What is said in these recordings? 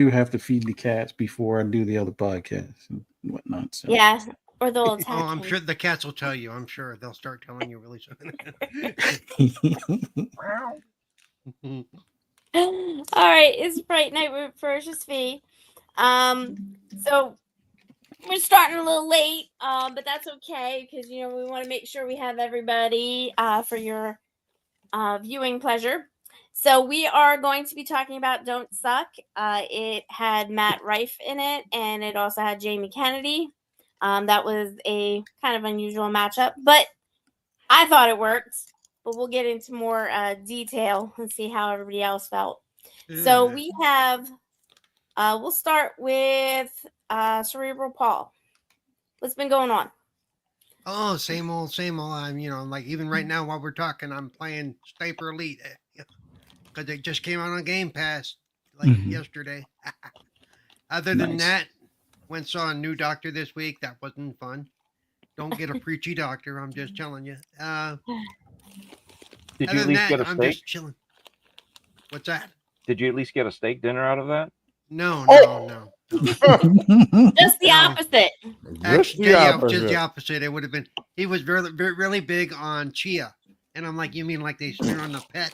do have to feed the cats before I do the other podcasts and whatnot. So Yeah, or they'll Oh, attack I'm sure him. the cats will tell you. I'm sure they'll start telling you really soon. All right, it's Fright Night with Ferocious V. So we're starting a little late, but that's okay because we want to make sure we have everybody for your viewing pleasure. So we are going to be talking about Don't Suck. It had Matt Rife in it, and it also had Jamie Kennedy. That was a kind of unusual matchup, but I thought it worked. But we'll get into more detail and see how everybody else felt. So we have, we'll start with Cerebral Paul. What's been going on? Oh, same old, same old. Like even right now while we're talking, I'm playing Sniper Elite because it just came out on Game Pass like yesterday. Other than nice. that, went saw a new doctor this week. That wasn't fun. Don't get a preachy doctor. I'm just telling you. Did you Other at than least that, get a I'm steak? just chilling. What's that? Did you at least get a steak dinner out of that? No, Oh! no. Just the No. opposite. Just the Just the opposite. opposite. It would have been. He was really big on chia, and I'm like, you mean like they smear on the pet?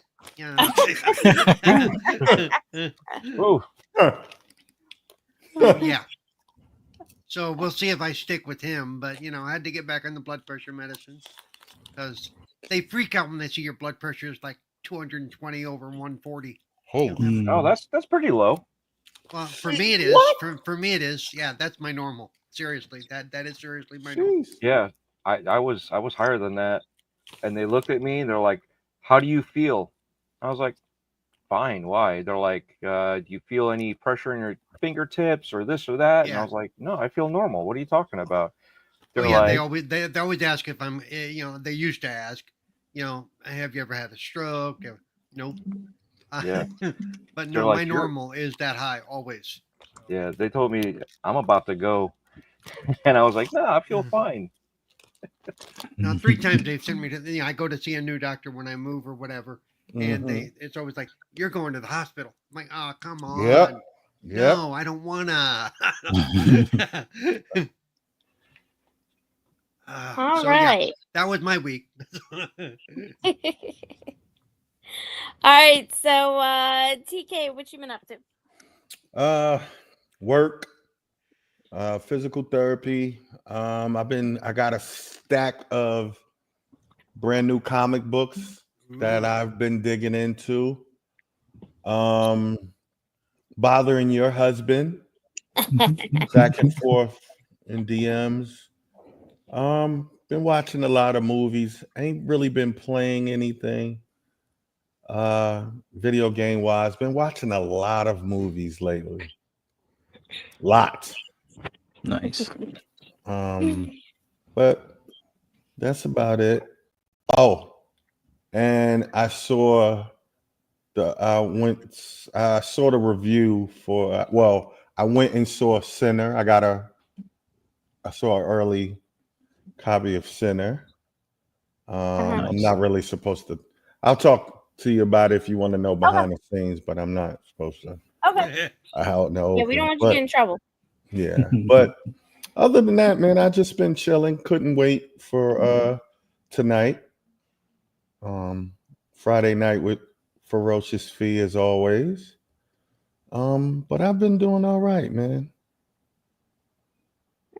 Ooh, So yeah. So we'll see if I stick with him. But I had to get back on the blood pressure medicine because they freak out when they see your blood pressure is like 220 over 140. Holy. oh, that's pretty low. Well, for me it is. What? For me it is. Yeah, that's my normal. Seriously, that is seriously my normal. Jeez. Yeah, I was higher than that, and they looked at me and they're like, "How do you feel?" I was like, "Fine." Why? They're like, "Do you feel any pressure in your fingertips or this or that?" And I Yeah. was like, "No, I feel normal. What are you talking about?" Oh They're yeah, they like, always they always ask if I'm. They used to ask. Have you ever had a stroke? Nope. "Yeah." But They're no, my like, "You're." normal is that high always. Yeah, they told me I'm about to go, and I was like, "No, I feel fine." Now 3 times they've sent me to. I go to see a new doctor when I move or whatever, and Mhm. it's always like you're going to the hospital. I'm like, oh come Yep. on, Yep. no, I don't wanna. All So yeah, right. that was my week. All right. So, TK, what you been up to? Work, physical therapy. I got a stack of brand new comic books that I've been digging into. Bothering your husband back and forth in DMs. Been watching a lot of movies. Ain't really been playing anything. Video game wise, been watching a lot of movies lately. Lots. Nice. But that's about it. Oh, and I saw the review for I went and saw Sinner. I saw an early copy of Sinner. I'm Nice. not really supposed to. I'll talk to you about it if you want to know Okay. behind the scenes, but I'm not supposed to Okay. out in the Yeah, we don't open. want you to get in trouble. Yeah, but other than that, man, I just been chilling. Couldn't wait for tonight. Friday night with Ferocious Fee as always. But I've been doing all right, man.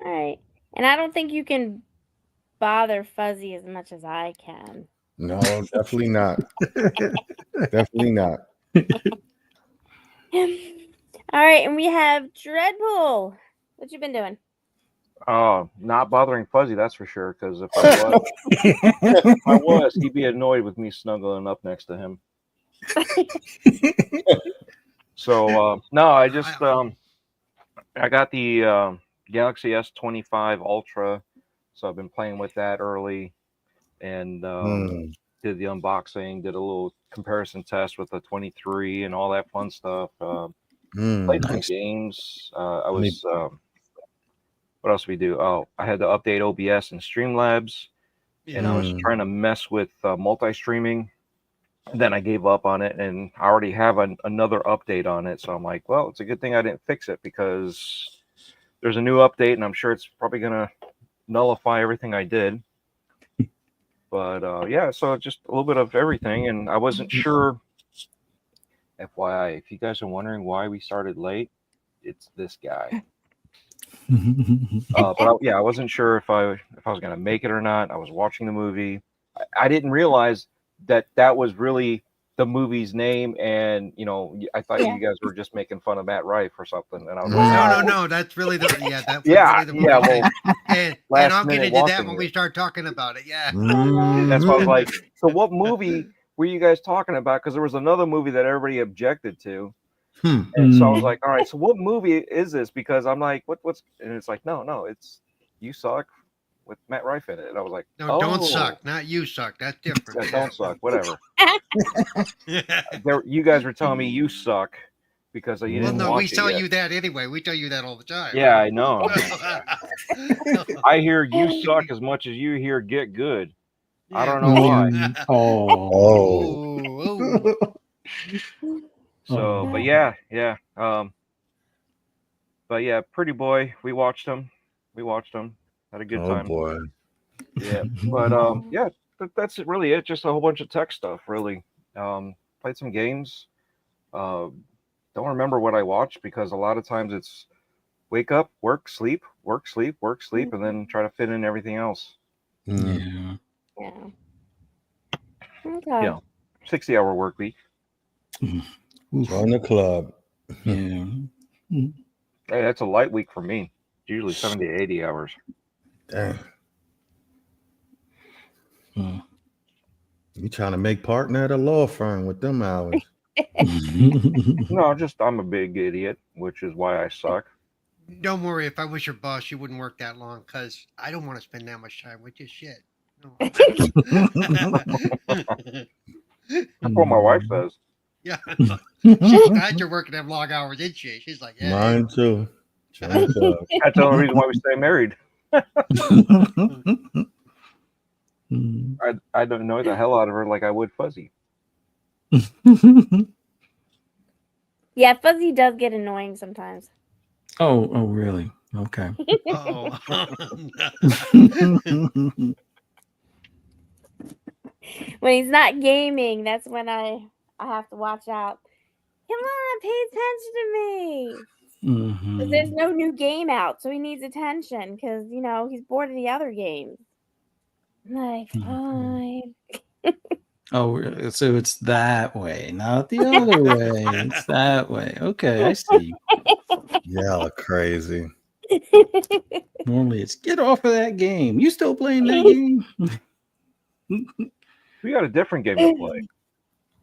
All right. And I don't think you can bother Fuzzy as much as I can. No, definitely not. Definitely not. All right, and we have Dreadpool. What you been doing? Oh, not bothering Fuzzy, that's for sure. Because if I was, he'd be annoyed with me snuggling up next to him. So no, I just I got the Galaxy S25 Ultra, so I've been playing with that early, and did the unboxing, did a little comparison test with the 23 and all that fun stuff. Played some Nice. games. I was what else did we do? Oh, I had to update OBS and Streamlabs, and I was trying to mess with multi-streaming. then I gave up on it, and I already have another update on it. So I'm like, well, it's a good thing I didn't fix it, because there's a new update, and I'm sure it's probably gonna nullify everything I did. But yeah, so just a little bit of everything, and I wasn't sure. FYI, if you guys are wondering why we started late, it's this guy. I wasn't sure if I was gonna make it or not. I was watching the movie. I didn't realize that was really the movie's name, and I thought you guys were just making fun of Matt Rife or something. And I was like, no, that's really the that was yeah, really the movie. yeah. Well, and I'll get into that when we start talking about it. Yeah, that's why I was like, so what movie were you guys talking about? Because there was another movie that everybody objected to. And so I was like, all right, so what movie is this? Because I'm like, what's, and it's like, no, it's You Suck with Matt Rife in it. And I was like, no, Don't Suck, not You Suck. That's different. Yeah, Don't Suck, whatever. You guys were telling me you suck because you didn't watch we tell it yet. you that anyway. We tell you that all the time. Yeah, I know. I hear you suck as much as you hear get good. Yeah. I don't know why. So, but yeah. But yeah, Pretty Boy, we watched him. Had a good time. Oh boy. Yeah. But yeah, that's really it. Just a whole bunch of tech stuff, really. Played some games. Don't remember what I watched, because a lot of times it's wake up, work, sleep, and then try to fit in everything else. Yeah. Okay. Yeah. 60-hour work week. Join the club. Yeah. Hey, that's a light week for me. Usually 70 to 80 hours. Damn. You trying to make partner at a law firm with them hours? No, I'm a big idiot, which is why I suck. Don't worry. If I was your boss, you wouldn't work that long, because I don't want to spend that much time with your shit. No. That's what my wife says. Yeah. She's glad you're working them long hours, isn't she? She's like, yeah. Mine too. That's the only reason why we stay married. I don't annoy the hell out of her like I would Fuzzy. Yeah, Fuzzy does get annoying sometimes. Oh, really? Okay. When he's not gaming, that's when I have to watch out. Come on, pay attention to me. Because there's no new game out, so he needs attention, because he's bored of the other games. I'm like, fine. Oh, so it's that way, not the other way. It's that way. Okay, I see. Y'all are crazy. Normally it's get off of that game. You still playing that game? We got a different game to play.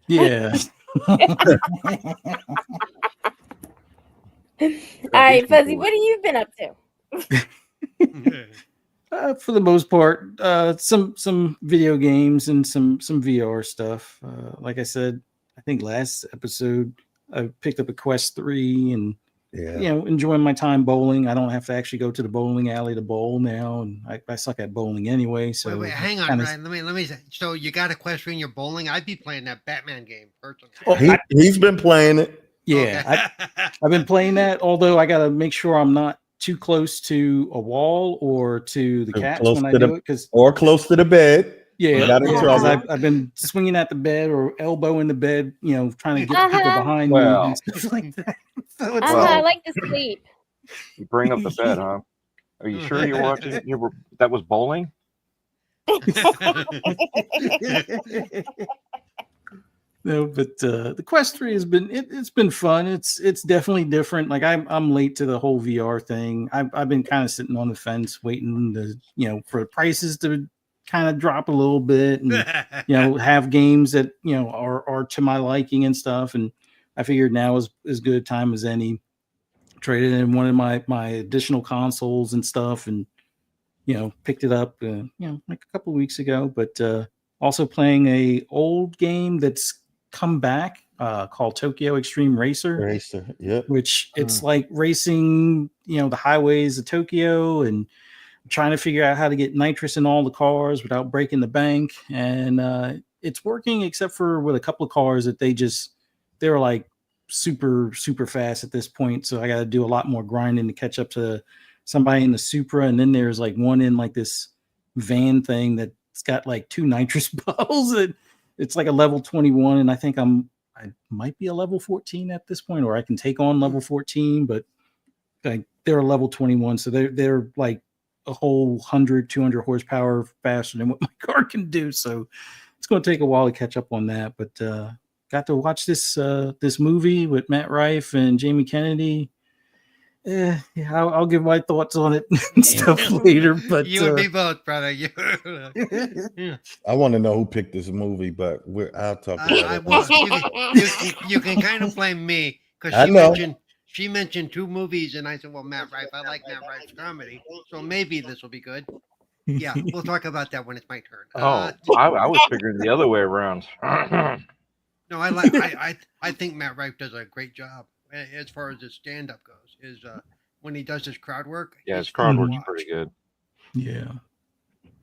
Yeah. All right, Fuzzy, what have you been up to? For the most part, some video games and some VR stuff. Like I said, I think last episode, I picked up a Quest 3 and enjoying my time bowling. I don't have to actually go to the bowling alley to bowl now, and I suck at bowling anyway. So wait, hang on, Ryan. Let me say. So you got a Quest 3 in your bowling? I'd be playing that Batman game personally. Oh, he's been playing it. Yeah, okay. I've been playing that. Although I got to make sure I'm not too close to a wall or to the cats when I do it, or close to the bed. Yeah, I've been swinging at the bed or elbowing the bed, trying to get people behind me and stuff like that. So I like to sleep. You bring up the bed, huh? Are you sure you're watching? That was bowling. No, but the Quest 3 has been it's been fun. It's definitely different. Like I'm late to the whole VR thing. I've been kind of sitting on the fence waiting to for prices to kind of drop a little bit and have games that are to my liking and stuff. And I figured now is as good a time as any. Traded in one of my additional consoles and stuff, and picked it up like a couple of weeks ago. But also playing a old game that's come back called Tokyo Extreme Racer. Yep. Which it's like racing, the highways of Tokyo and trying to figure out how to get nitrous in all the cars without breaking the bank. And it's working except for with a couple of cars that they're like super fast at this point. So I got to do a lot more grinding to catch up to somebody in the Supra, and then there's like one in like this van thing that's got like 2 nitrous bottles. It's like a level 21, and I think I might be a level 14 at this point, or I can take on level 14, but like they're a level 21, so they're like a whole 100-200 horsepower faster than what my car can do. So it's going to take a while to catch up on that. But got to watch this movie with Matt Rife and Jamie Kennedy. Yeah, I'll give my thoughts on it and stuff later. But you and me both, brother. I want to know who picked this movie, but I'll talk about I it. was. You can kind of blame me because she mentioned 2 movies, and I said, "Well, Matt Rife, I like Matt Rife's comedy, so maybe this will be good." Yeah, we'll talk about that when it's my turn. I was figuring the other way around. No, I think Matt Rife does a great job as far as his stand-up goes. When he does his crowd work. Yeah, his crowd work's pretty good. Yeah,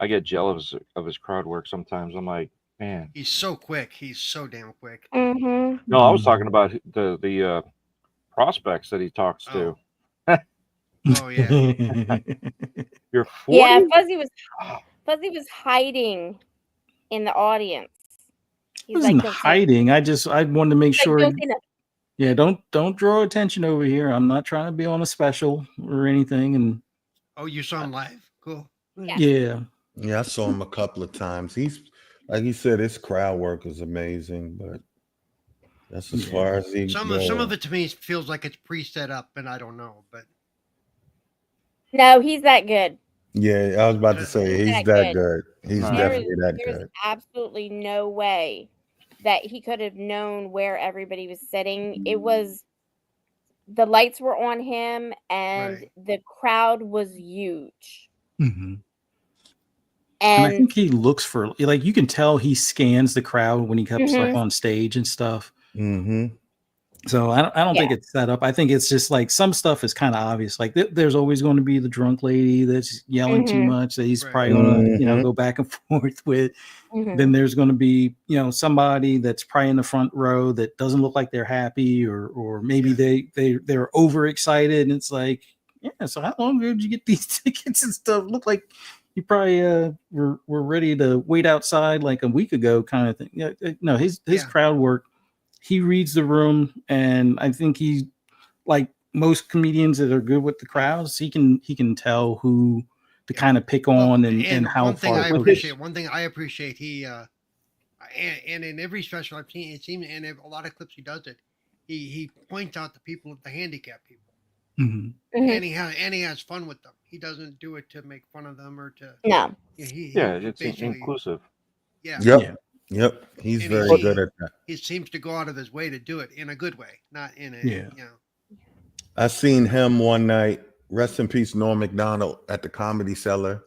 I get jealous of his crowd work sometimes. I'm like, man, he's so quick. He's so damn quick. Mm-hmm. no, I was talking about the prospects that he talks to. Oh yeah. You're 40? Yeah, Fuzzy was hiding in the audience. I wasn't hiding. I wanted to make sure. Yeah, don't draw attention over here. I'm not trying to be on a special or anything. And oh, you saw him live? Cool. Yeah, I saw him a couple of times. He's like he said, his crowd work is amazing, but that's as far as he. Some of it to me feels like it's pre-set up, and I don't know, but no, he's that good. Yeah, I was about to say he's that good. He's definitely that good. There's absolutely no way that he could have known where everybody was sitting. It was the lights were on him, and the crowd was huge. Mm-hmm. And I think he looks for, like, you can tell he scans the crowd when he comes like on stage and stuff. Mm-hmm. So I don't think it's set up. I think it's just like some stuff is kind of obvious. Like there's always going to be the drunk lady that's yelling too much that he's probably going to, go back and forth with. Then there's going to be, somebody that's probably in the front row that doesn't look like they're happy, or maybe they're overexcited, and it's like, so how long ago did you get these tickets and stuff? Look like you probably were ready to wait outside like a week ago, kind of thing. Yeah, no, his crowd work. He reads the room, and I think he, like most comedians that are good with the crowds, he can tell who to kind of pick on and how one thing far. One thing I appreciate, he and in every special I've seen, it seems, and a lot of clips he does it. He points out the people, the handicapped people, and he has fun with them. He doesn't do it to make fun of them or to It's inclusive. Yep. He's very good at that. He seems to go out of his way to do it in a good way, not in a I seen him one night. Rest in peace, Norm Macdonald at the Comedy Cellar.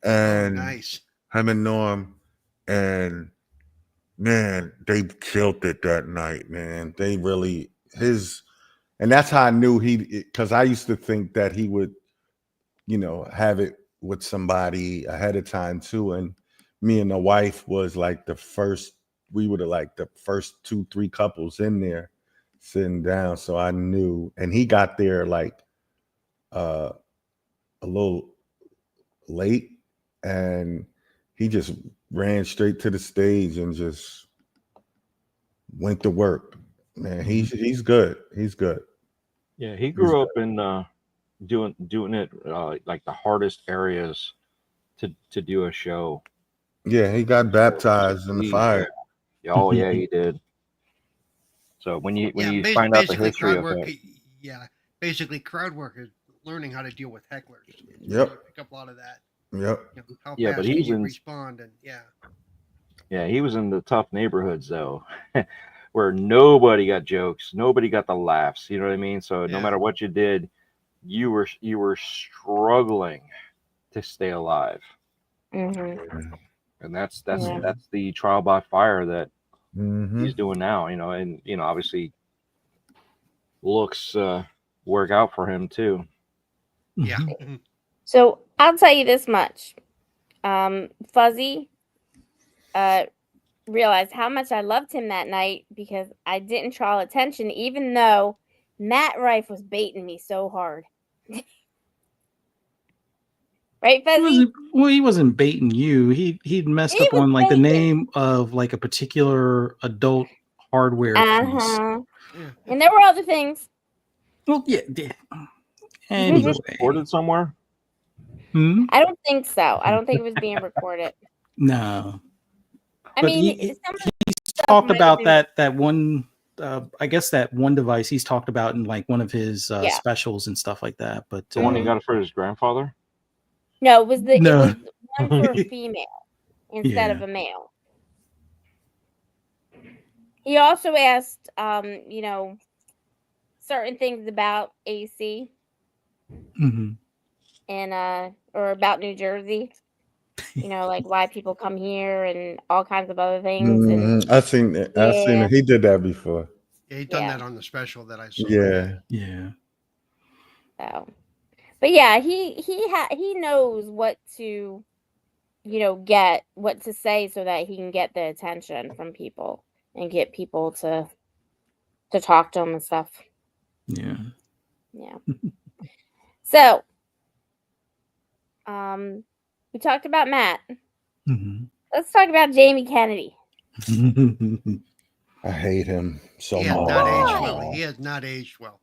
And nice. Him and Norm, and man, they killed it that night, man. They really and that's how I knew because I used to think that he would, have it with somebody ahead of time too. And me and the wife was like we were like the first 2-3 couples in there sitting down. So I knew, and he got there like a little late, and he just ran straight to the stage and just went to work. Man, he's good. He's good. Yeah, he grew up in doing it like the hardest areas to do a show. Yeah, he got baptized in the fire. Oh yeah, he did. So when you find out the history of it, basically crowd work is learning how to deal with hecklers. Yep. Pick up a lot of that. Yep. How fast but can you respond and he was in the tough neighborhoods though, where nobody got jokes, nobody got the laughs. You know what I mean? So no matter what you did, you were struggling to stay alive. And that's the trial by fire that he's doing now, and obviously looks work out for him too. Yeah. So I'll tell you this much. Fuzzy, realized how much I loved him that night because I didn't draw attention, even though Matt Rife was baiting me so hard. Right, Fezzy? He wasn't baiting you. He'd messed He up was on like the baiting. name of like a particular adult hardware piece. Uh-huh. Yeah. And there were other things. Well, yeah. Was Anyway. this recorded somewhere? Hmm? I don't think so. I don't think it was being recorded. No. I But mean, he some of the stuff talked might have about been- that one. I guess that one device he's talked about in like one of his Yeah. specials and stuff like that. But The one he got for his grandfather? No, it was it No. was one for a female instead Yeah. of a male. He also asked, certain things about AC Mhm. and or about New Jersey. Like why people come here and all kinds of other things. And I've seen it. I've seen Yeah. it. He did that before. Yeah, he done Yeah. that on the special that I saw. Yeah. Yeah. so, but yeah, he knows what to, get what to say so that he can get the attention from people and get people to talk to him and stuff. Yeah. Yeah. So, we talked about Matt. Mhm. Let's talk about Jamie Kennedy. I hate him so He has much. not aged Why? well. He has not aged well.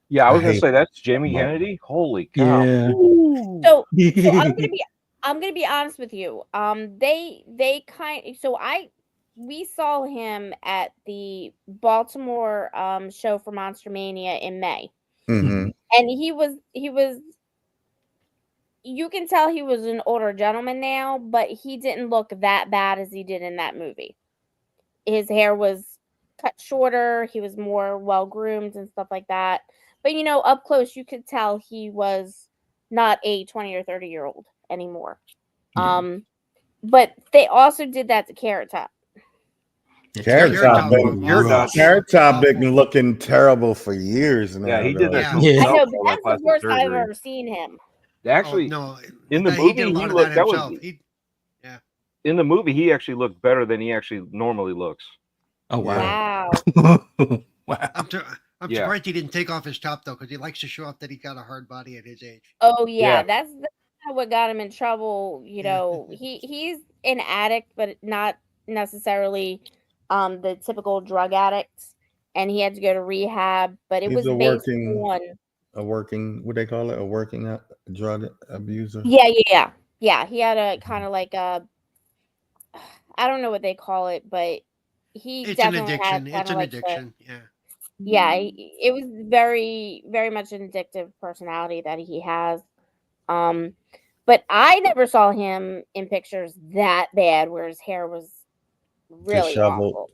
Yeah, I was I gonna hate say that's Jamie him. Kennedy. Holy cow! Yeah. So I'm gonna be honest with you. We saw him at the Baltimore show for Monster Mania in May, Mhm. and he was. You can tell he was an older gentleman now, but he didn't look that bad as he did in that movie. His hair was cut shorter. He was more well groomed and stuff like that. But up close, you could tell he was not a 20 or 30-year-old anymore. Yeah. But they also did that to Carrot Top. Carrot Top Carrot Top been looking terrible for years now. Yeah, he did that. Yeah. to I himself know, for but that that's the plastic worst I've surgery. ever seen him. Actually, no, in the he movie, did a lot he of looked. that That himself. was in the movie. He actually looked better than he actually normally looks. Oh wow. Wow. Wow. I'm Yeah. surprised he didn't take off his top though, because he likes to show off that he got a hard body at his age. Oh yeah, Yeah. that's what got him in trouble. He's an addict, but not necessarily the typical drug addicts, and he had to go to rehab. But it He's was a based working- on what they call it, a working drug abuser. yeah. He had a kind of like a I don't know what they call it, but he It's an definitely addiction. had It's an like addiction. Yeah. it was very, very much an addictive personality that he has. But I never saw him in pictures that bad where his hair was really Disheveled. awful.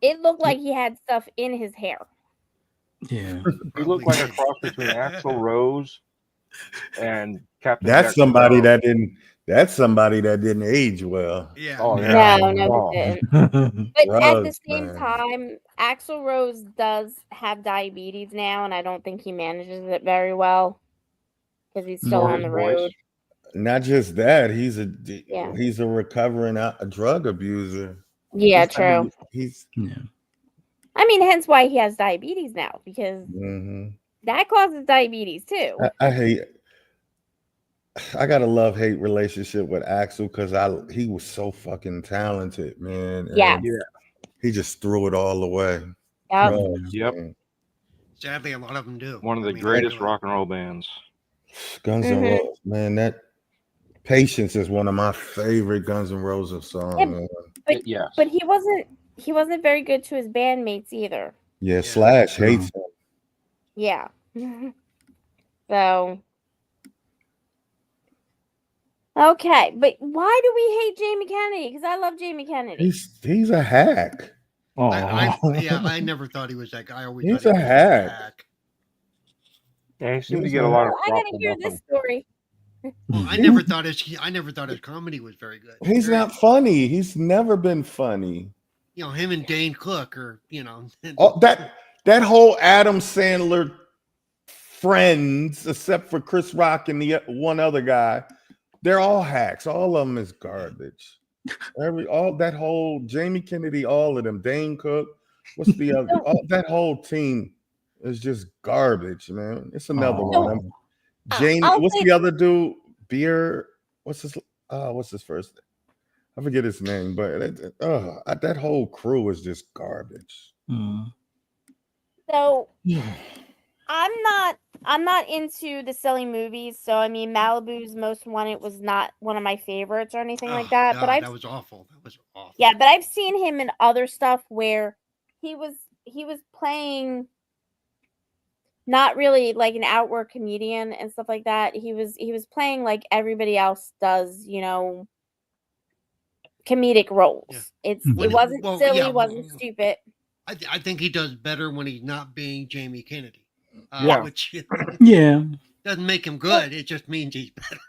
It looked like he had stuff in his hair. Yeah. He looked like a cross between Axl Rose and Captain. That's Jack somebody Sparrow. that's somebody that didn't age well. Yeah. Oh, yeah. No, Oh. he didn't. But at the Drugs, same man. time, Axl Rose does have diabetes now, and I don't think he manages it very well because he's still Nor on his the voice. road. Not just that, he's Yeah. a recovering drug abuser. Yeah, He's- I mean, true. he's Yeah. I mean, hence why he has diabetes now, because mhm. that causes diabetes too. I got a love-hate relationship with Axel because he was so fucking talented, man. and Yes. he just threw it all away. Yep. Drugs, Yep. man. Sadly, a lot of them do. One of I the mean, greatest really. rock and roll bands. Guns N' Mhm. Roses, man. That Patience is one of my favorite Guns N' Roses songs. Yeah, man. Yes. But he wasn't very good to his bandmates either. Yeah, Slash True. hates him. Yeah. So okay, but why do we hate Jamie Kennedy? Because I love Jamie Kennedy. He's a hack. I never thought he was that guy. I always He's thought he a was hack. Yeah, he seemed to He's get a a- lot of I crap gotta for hear nothing. this story. Well, I never thought his comedy was very good. He's not funny. He's never been funny. Him and Dane Cook are, Oh, that whole Adam Sandler friends, except for Chris Rock and the one other guy, they're all hacks. All of them is garbage. All that whole Jamie Kennedy, all of them, Dane Cook. What's the other? That whole team is just garbage, man. It's another one. Jamie. What's the other dude? Beer. What's his first name? I forget his name, but that whole crew is just garbage. So I'm not into the silly movies. So I mean, Malibu's Most Wanted was not one of my favorites or anything like that. God, that was awful. That was awful. Yeah, but I've seen him in other stuff where he was playing not really like an outward comedian and stuff like that. He was playing like everybody else does, comedic roles. Yeah. It wasn't silly, wasn't stupid. I think he does better when he's not being Jamie Kennedy. Which doesn't make him good. It just means he's better.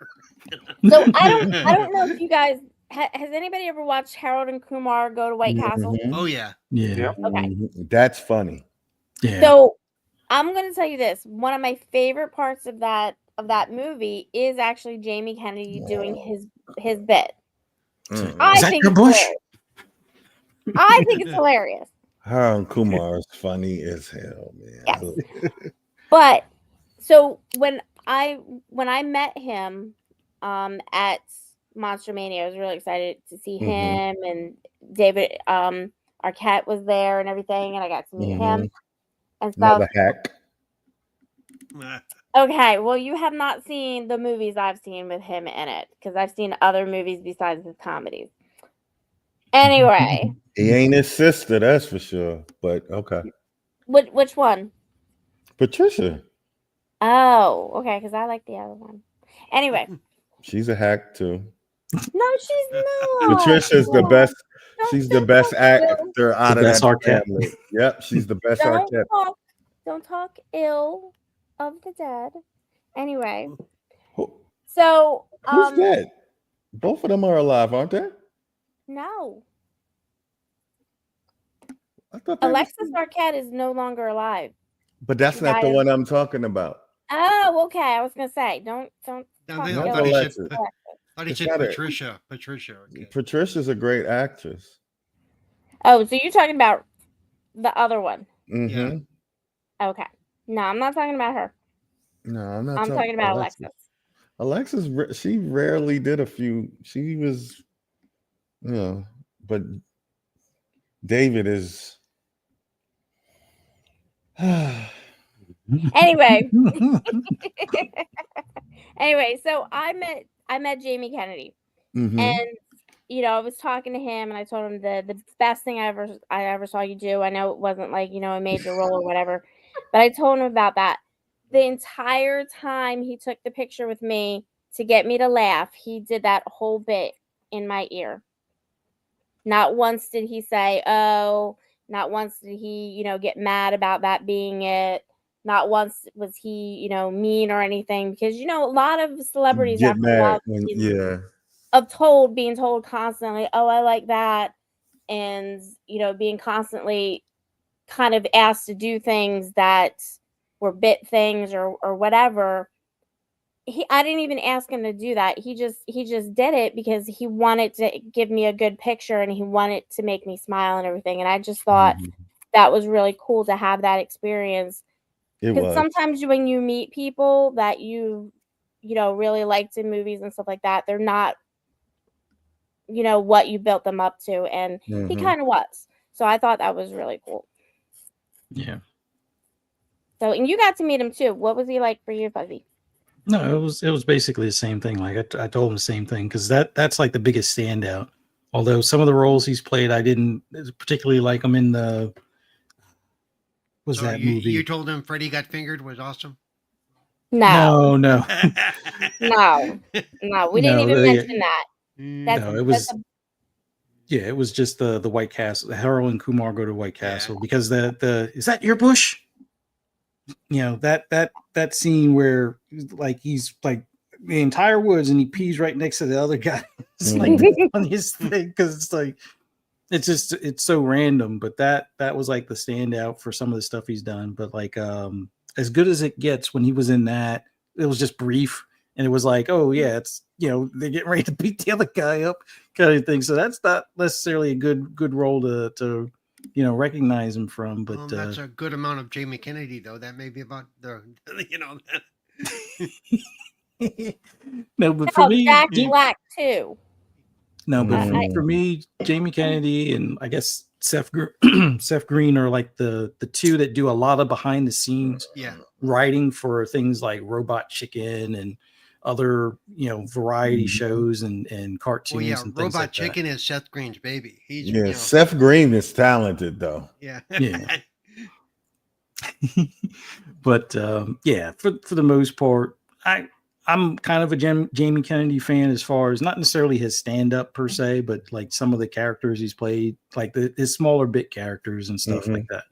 So I don't know if you guys has anybody ever watched Harold and Kumar Go to White Castle? Oh yeah. Okay, that's funny. Yeah. So I'm gonna tell you this: one of my favorite parts of that movie is actually Jamie Kennedy doing his bit. I think it's hilarious. I think it's hilarious. Harold Kumar is funny as hell, man. Yes. But so when I met him at Monster Mania, I was really excited to see him, and David Arquette was there and everything, and I got to meet him and stuff. Another hack. Okay, well, you have not seen the movies I've seen with him in it, because I've seen other movies besides his comedies. Anyway. He ain't his sister, that's for sure. But okay. Which one? Patricia. Oh, okay, because I like the other one. Anyway. She's a hack too. No, she's not. Patricia's the best. She's the best actor out of that family. Yep, she's the best actor. Don't talk ill of the dead. Anyway. Who's dead? Both of them are alive, aren't they? No. I thought Alexis Arquette is no longer alive. But that's not the one I'm talking about. Oh, okay. I was gonna say, don't. I said Patricia. Patricia. Okay. Patricia's a great actress. Oh, so you're talking about the other one? Mm-hmm. Okay. No, I'm not talking about her. No, I'm not. I'm talking about Alexis. Alexis, she rarely did a few. She was, but David is. Anyway. Anyway, so I met Jamie Kennedy, and I was talking to him, and I told him the best thing I ever saw you do. I know it wasn't like a major role or whatever, but I told him about that. The entire time he took the picture with me to get me to laugh, he did that whole bit in my ear. Not once did he say, "Oh," not once did he, get mad about that being it. Not once was he, mean or anything, because a lot of celebrities get mad being told constantly, "Oh, I like that," and being constantly kind of asked to do things that were bit things or whatever. I didn't even ask him to do that. He just did it because he wanted to give me a good picture and he wanted to make me smile and everything. And I just thought that was really cool to have that experience. Because sometimes when you meet people that you really liked in movies and stuff like that, they're not, what you built them up to. And he kind of was. So I thought that was really cool. Yeah. So, and you got to meet him too. What was he like for you, Fuzzy? No, it was basically the same thing. Like I told him the same thing, because that's like the biggest standout. Although some of the roles he's played, I didn't particularly like him in the. That movie? You told him Freddy Got Fingered was awesome? No. No. No. We didn't even mention that. It was. It was just the White Castle. Harold and Kumar Go to White Castle, because the is that your bush? That scene where like he's like the entire woods and he pees right next to the other guy. It's like the funniest thing, because it's like it's so random, but that was like the standout for some of the stuff he's done. But like as good as it gets, when he was in that, it was just brief. and it was like, oh yeah, it's they're getting ready to beat the other guy up, kind of thing. So that's not necessarily a good role to recognize him from. But that's a good amount of Jamie Kennedy, though. That may be about the no, but for me, Jack Black too. No, but Mm. for me, Jamie Kennedy and I guess Seth Green are like the two that do a lot of behind the scenes writing for things like Robot Chicken and other variety shows and cartoons. Well, yeah, and Robot like Chicken is Seth Green's baby. He's Seth Green is talented though. Yeah. But for the most part, I'm kind of a Jamie Kennedy fan as far as not necessarily his stand-up per se, but like some of the characters he's played, like his smaller bit characters and stuff like that.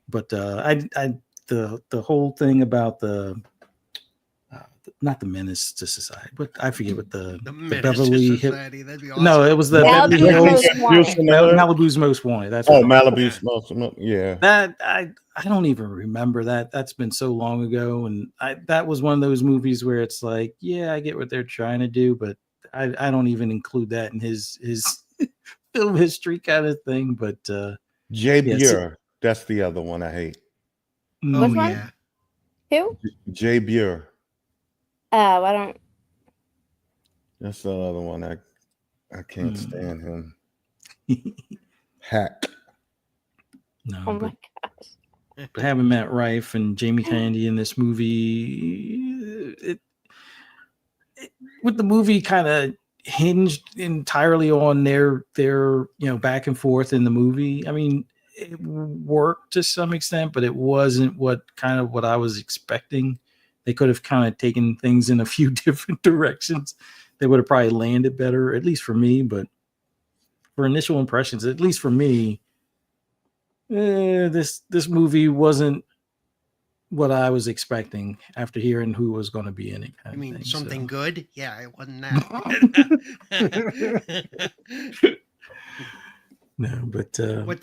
But the whole thing about not the Menace to Society, but I forget what the Beverly Society. That'd be awesome. No, it was the Malibu's Most Wanted. That's Malibu's Most Wanted. Yeah, that I don't even remember that. That's been so long ago, and that was one of those movies where it's like, yeah, I get what they're trying to do, but I don't even include that in his film history kind of thing. But Jay Buer, that's the other one I hate. Which one? Who? Jay Buer. Oh, I don't. That's the other one. I can't stand him. Hack. No, oh my gosh. But having Matt Rife and Jamie Kennedy in this movie, with the movie kind of hinged entirely on their back and forth in the movie. I mean, it worked to some extent, but it wasn't what I was expecting. They could have kind of taken things in a few different directions. They would have probably landed better, at least for me. But for initial impressions, at least for me, this movie wasn't what I was expecting after hearing who was going to be in it. You mean something good? Yeah, it wasn't that. No, but what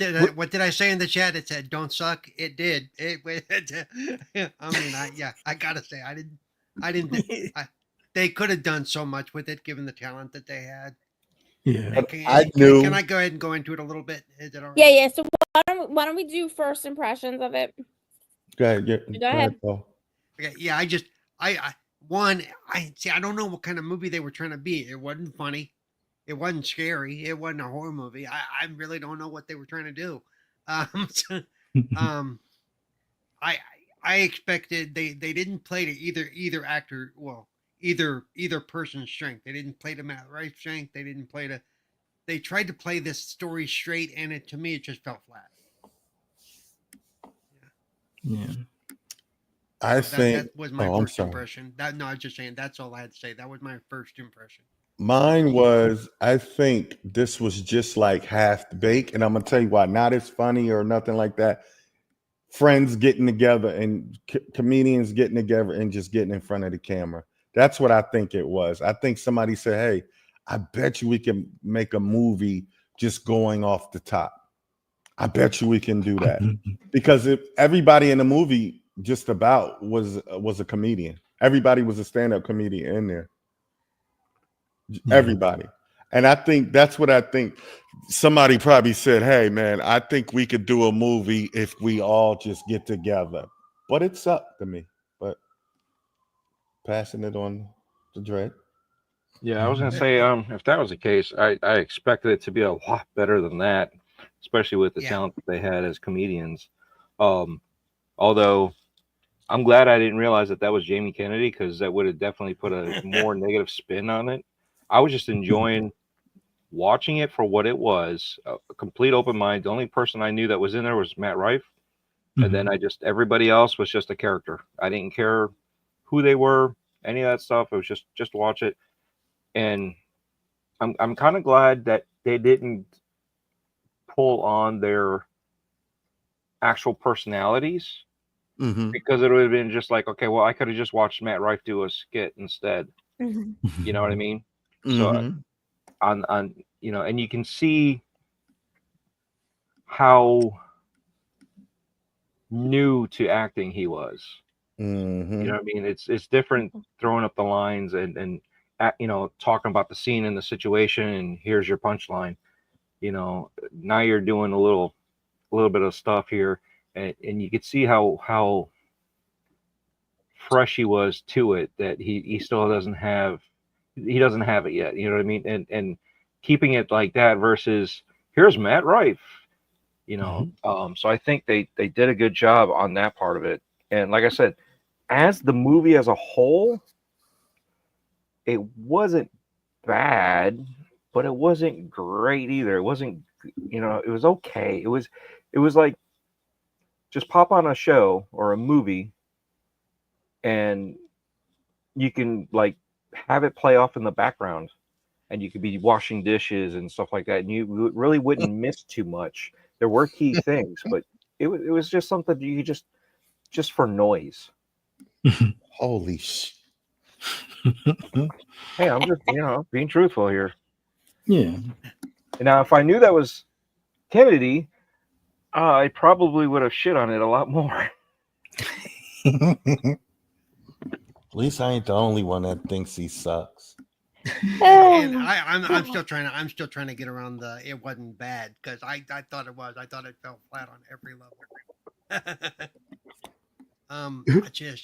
did I say in the chat? It said, "Don't suck." It did. I mean, I gotta say, I didn't. They could have done so much with it, given the talent that they had. Yeah, Can I go ahead and go into it a little bit? Is it all right? Yeah. So why don't we do first impressions of it? Go ahead. Go ahead. Paul. Okay. Yeah. I don't know what kind of movie they were trying to be. It wasn't funny. It wasn't scary. It wasn't a horror movie. I really don't know what they were trying to do. I expected they didn't play to either actor. Well, either person's strength. They didn't play to Matt Rife's strength. They didn't play to. They tried to play this story straight, and to me, it just fell flat. Yeah. I think that was my first impression. I was just saying that's all I had to say. That was my first impression. Mine was, I think this was just like half baked, and I'm gonna tell you why. Not as funny or nothing like that. Friends getting together and comedians getting together and just getting in front of the camera. That's what I think it was. I think somebody said, "Hey, I bet you we can make a movie just going off the top. I bet you we can do that." Because if everybody in the movie just about was a comedian. Everybody was a stand-up comedian in there. Everybody. And I think that's what I think. Somebody probably said, "Hey man, I think we could do a movie if we all just get together." But it's up to me. But passing it on to Dredd. Yeah, I was gonna say, if that was the case, I expected it to be a lot better than that, especially with the talent that they had as comedians. Although I'm glad I didn't realize that was Jamie Kennedy, because that would have definitely put a more negative spin on it. I was just enjoying watching it for what it was, a complete open mind. The only person I knew that was in there was Matt Rife, and then everybody else was just a character. I didn't care who they were, any of that stuff. It was just watch it, and I'm kind of glad that they didn't pull on their actual personalities, because it would have been just like, okay, well, I could have just watched Matt Rife do a skit instead. You know what I mean? So on and you can see how new to acting he was. Mhm. You know what I mean? It's different throwing up the lines and talking about the scene and the situation, and here's your punchline. Now you're doing a little bit of stuff here, and you could see how fresh he was to it, that he still doesn't have it yet. You know what I mean? And keeping it like that versus here's Matt Rife. So I think they did a good job on that part of it. And like I said, as the movie as a whole, it wasn't bad, but it wasn't great either. It wasn't, it was okay. It was like just pop on a show or a movie, and you can like have it play off in the background, and you could be washing dishes and stuff like that, and you really wouldn't miss too much. There were key things, but it was just something you could just for noise. Holy sh! Hey, I'm just being truthful here. Yeah. Now, if I knew that was Kennedy, I probably would have shit on it a lot more. At least I ain't the only one that thinks he sucks. And I'm still trying to get around the it wasn't bad, because I thought it was. I thought it fell flat on every level.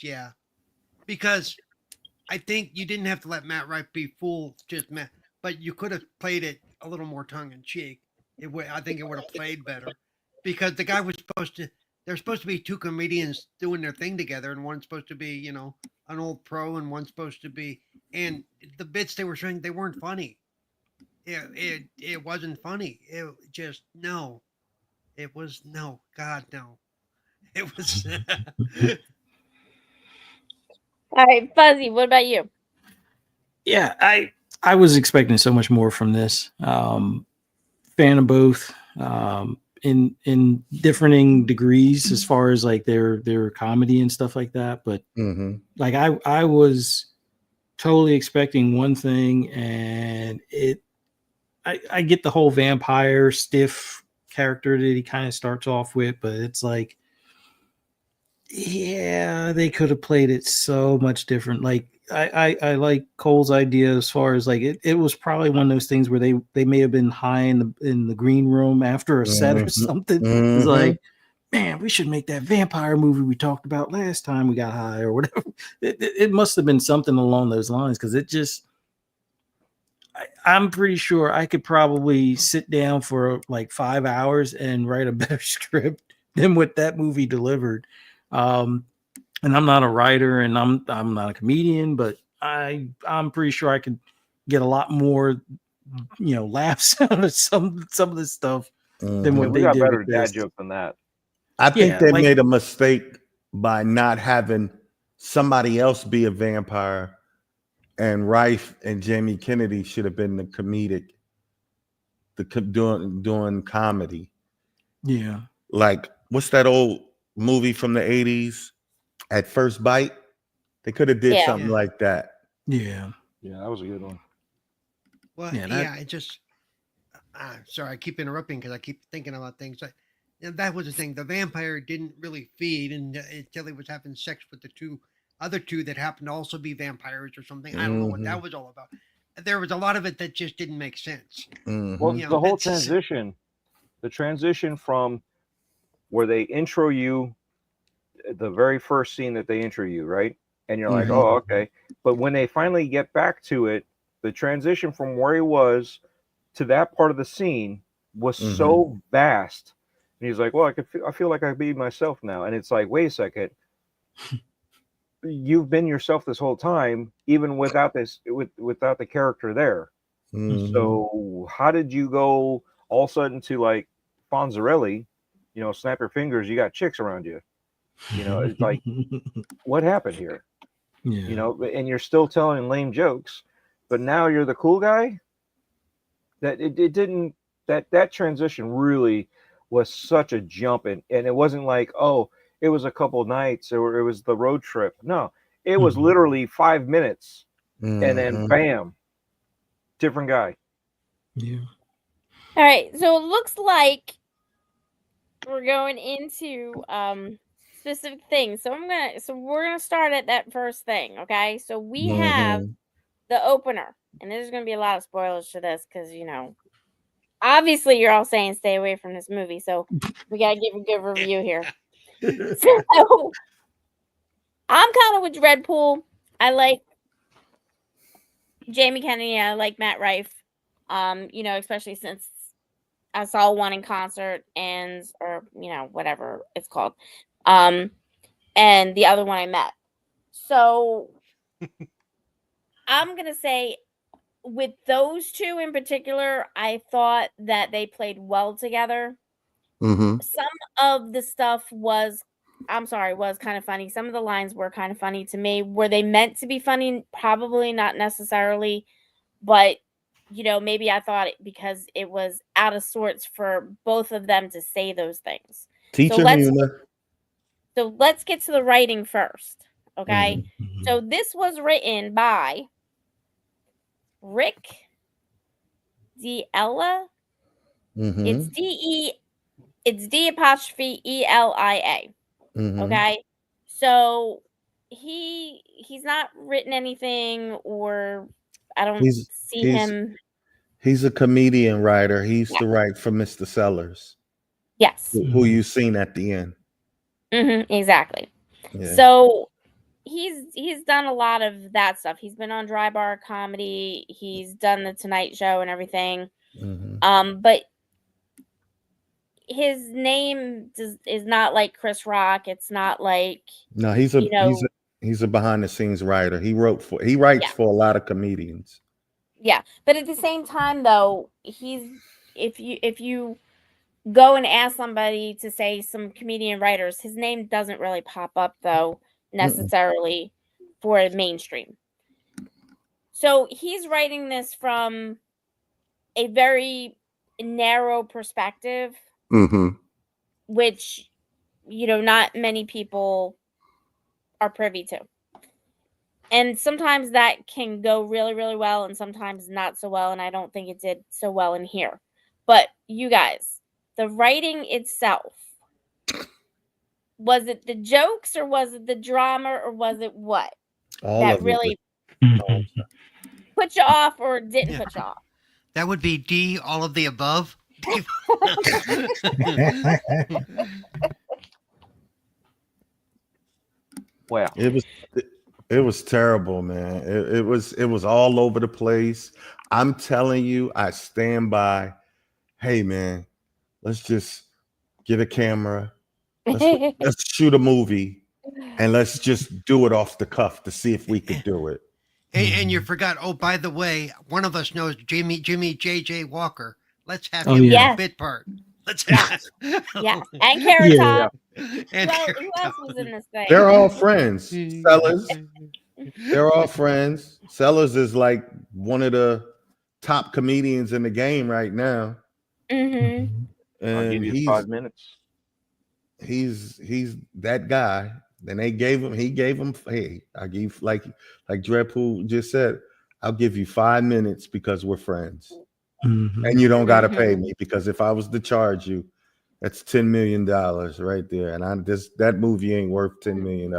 Yeah, because I think you didn't have to let Matt Rife be full just Matt, but you could have played it a little more tongue in cheek. I think it would have played better, because the guy was supposed to. There's supposed to be two comedians doing their thing together, and one's supposed to be an old pro, and one's supposed to be. And the bits they were showing, they weren't funny. It wasn't funny. It just no. It was no. God no. It was. All right, Fuzzy, what about you? Yeah, I was expecting so much more from this. Fan of both, in differing degrees as far as like their comedy and stuff like that. But like I was totally expecting one thing, and I get the whole vampire stiff character that he kind of starts off with, but it's like, yeah, they could have played it so much different. Like I like Cole's idea as far as like it was probably one of those things where they may have been high in the green room after a set or something. It's like, man, we should make that vampire movie we talked about last time we got high or whatever. It must have been something along those lines, because it just I'm pretty sure I could probably sit down for like 5 hours and write a better script than what that movie delivered. And I'm not a writer, and I'm not a comedian, but I'm pretty sure I could get a lot more, laughs out of some of this stuff than what We they got did better with dad this. jokes than that. I think Yeah, they like- made a mistake by not having somebody else be a vampire, and Rife and Jamie Kennedy should have been the comedic, doing comedy. Yeah. Like, what's that old movie from the 80s? At First Bite? They could have did Yeah. something like that. Yeah. Yeah, that was a good one. Well, Yeah, it just. Sorry, I keep interrupting because I keep thinking about things. That was the thing. The vampire didn't really feed until he was having sex with the other two that happened to also be vampires or something. I don't know what that was all about. There was a lot of it that just didn't make sense. Well, the whole transition, from where they intro you, the very first scene that they intro you, right? And you're like, oh, okay. But when they finally get back to it, the transition from where he was to that part of the scene was so vast. And he's like, well, I feel like I be myself now. And it's like, wait a second. You've been yourself this whole time, even without without the character there. So how did you go all of a sudden to like Fonzarelli, snap your fingers, you got chicks around you. It's like, what happened here? Yeah. And you're still telling lame jokes, but now you're the cool guy. That it didn't, that transition really was such a jump, and it wasn't like, oh, it was a couple of nights or it was the road trip. No, it was literally 5 minutes, and then bam, different guy. Yeah. All right, so it looks like we're going into specific things. So we're gonna start at that first thing, okay? So we have the opener, and there's gonna be a lot of spoilers to this because obviously you're all saying stay away from this movie, so we gotta give a good review here. So I'm kind of with Dreadpool. I like Jamie Kennedy. I like Matt Rife. Especially since I saw one in concert or whatever it's called. And the other one I met. So I'm gonna say with those two in particular, I thought that they played well together. Mm-hmm. Some of the stuff was kind of funny. Some of the lines were kind of funny to me. Were they meant to be funny? Probably not necessarily, but maybe I thought it because it was out of sorts for both of them to say those things. Teacher humor. So let's get to the writing first, okay? Mm-hmm. So this was written by Rick D'Elia. Mm-hmm. It's D''Elia. Mm-hmm. Okay, so he's not written anything, or I don't see him. He's a comedian writer. He used to write for Mr. Sellers. Yes, who you've seen at the end. Mm-hmm, exactly. Yeah. So he's done a lot of that stuff. He's been on Dry Bar Comedy. He's done the Tonight Show and everything. Mm-hmm. But his name is not like Chris Rock. It's not like he's a behind the scenes writer. He writes for a lot of comedians. Yeah, but at the same time though, if you go and ask somebody to say some comedian writers, his name doesn't really pop up though necessarily for mainstream. So he's writing this from a very narrow perspective. Mm-hmm. Which, not many people are privy to. And sometimes that can go really, really well and sometimes not so well. And I don't think it did so well in here. But you guys, the writing itself, was it the jokes or was it the drama or was it what? All that of really it. put you off or didn't put you off? That would be D, all of the above. Wow. It was terrible, man. It was all over the place. I'm telling you, I stand by. Hey, man, let's just get a camera. Let's shoot a movie, and let's just do it off the cuff to see if we could do it. And you forgot. Oh, by the way, one of us knows Jimmy J.J. Walker. Let's have him do a bit part. Let's have and Carrot Top. And who else was in this thing? They're all friends. Sellers. They're all friends. Sellers is like one of the top comedians in the game right now. Mm-hmm. And I'll give you 5 minutes. He's that guy. Then he gave him, hey, I give like Dreadpool just said, I'll give you 5 minutes because we're friends. Mm-hmm. And you don't gotta pay me, because if I was to charge you, that's $10 million right there. And that movie ain't worth $10 million.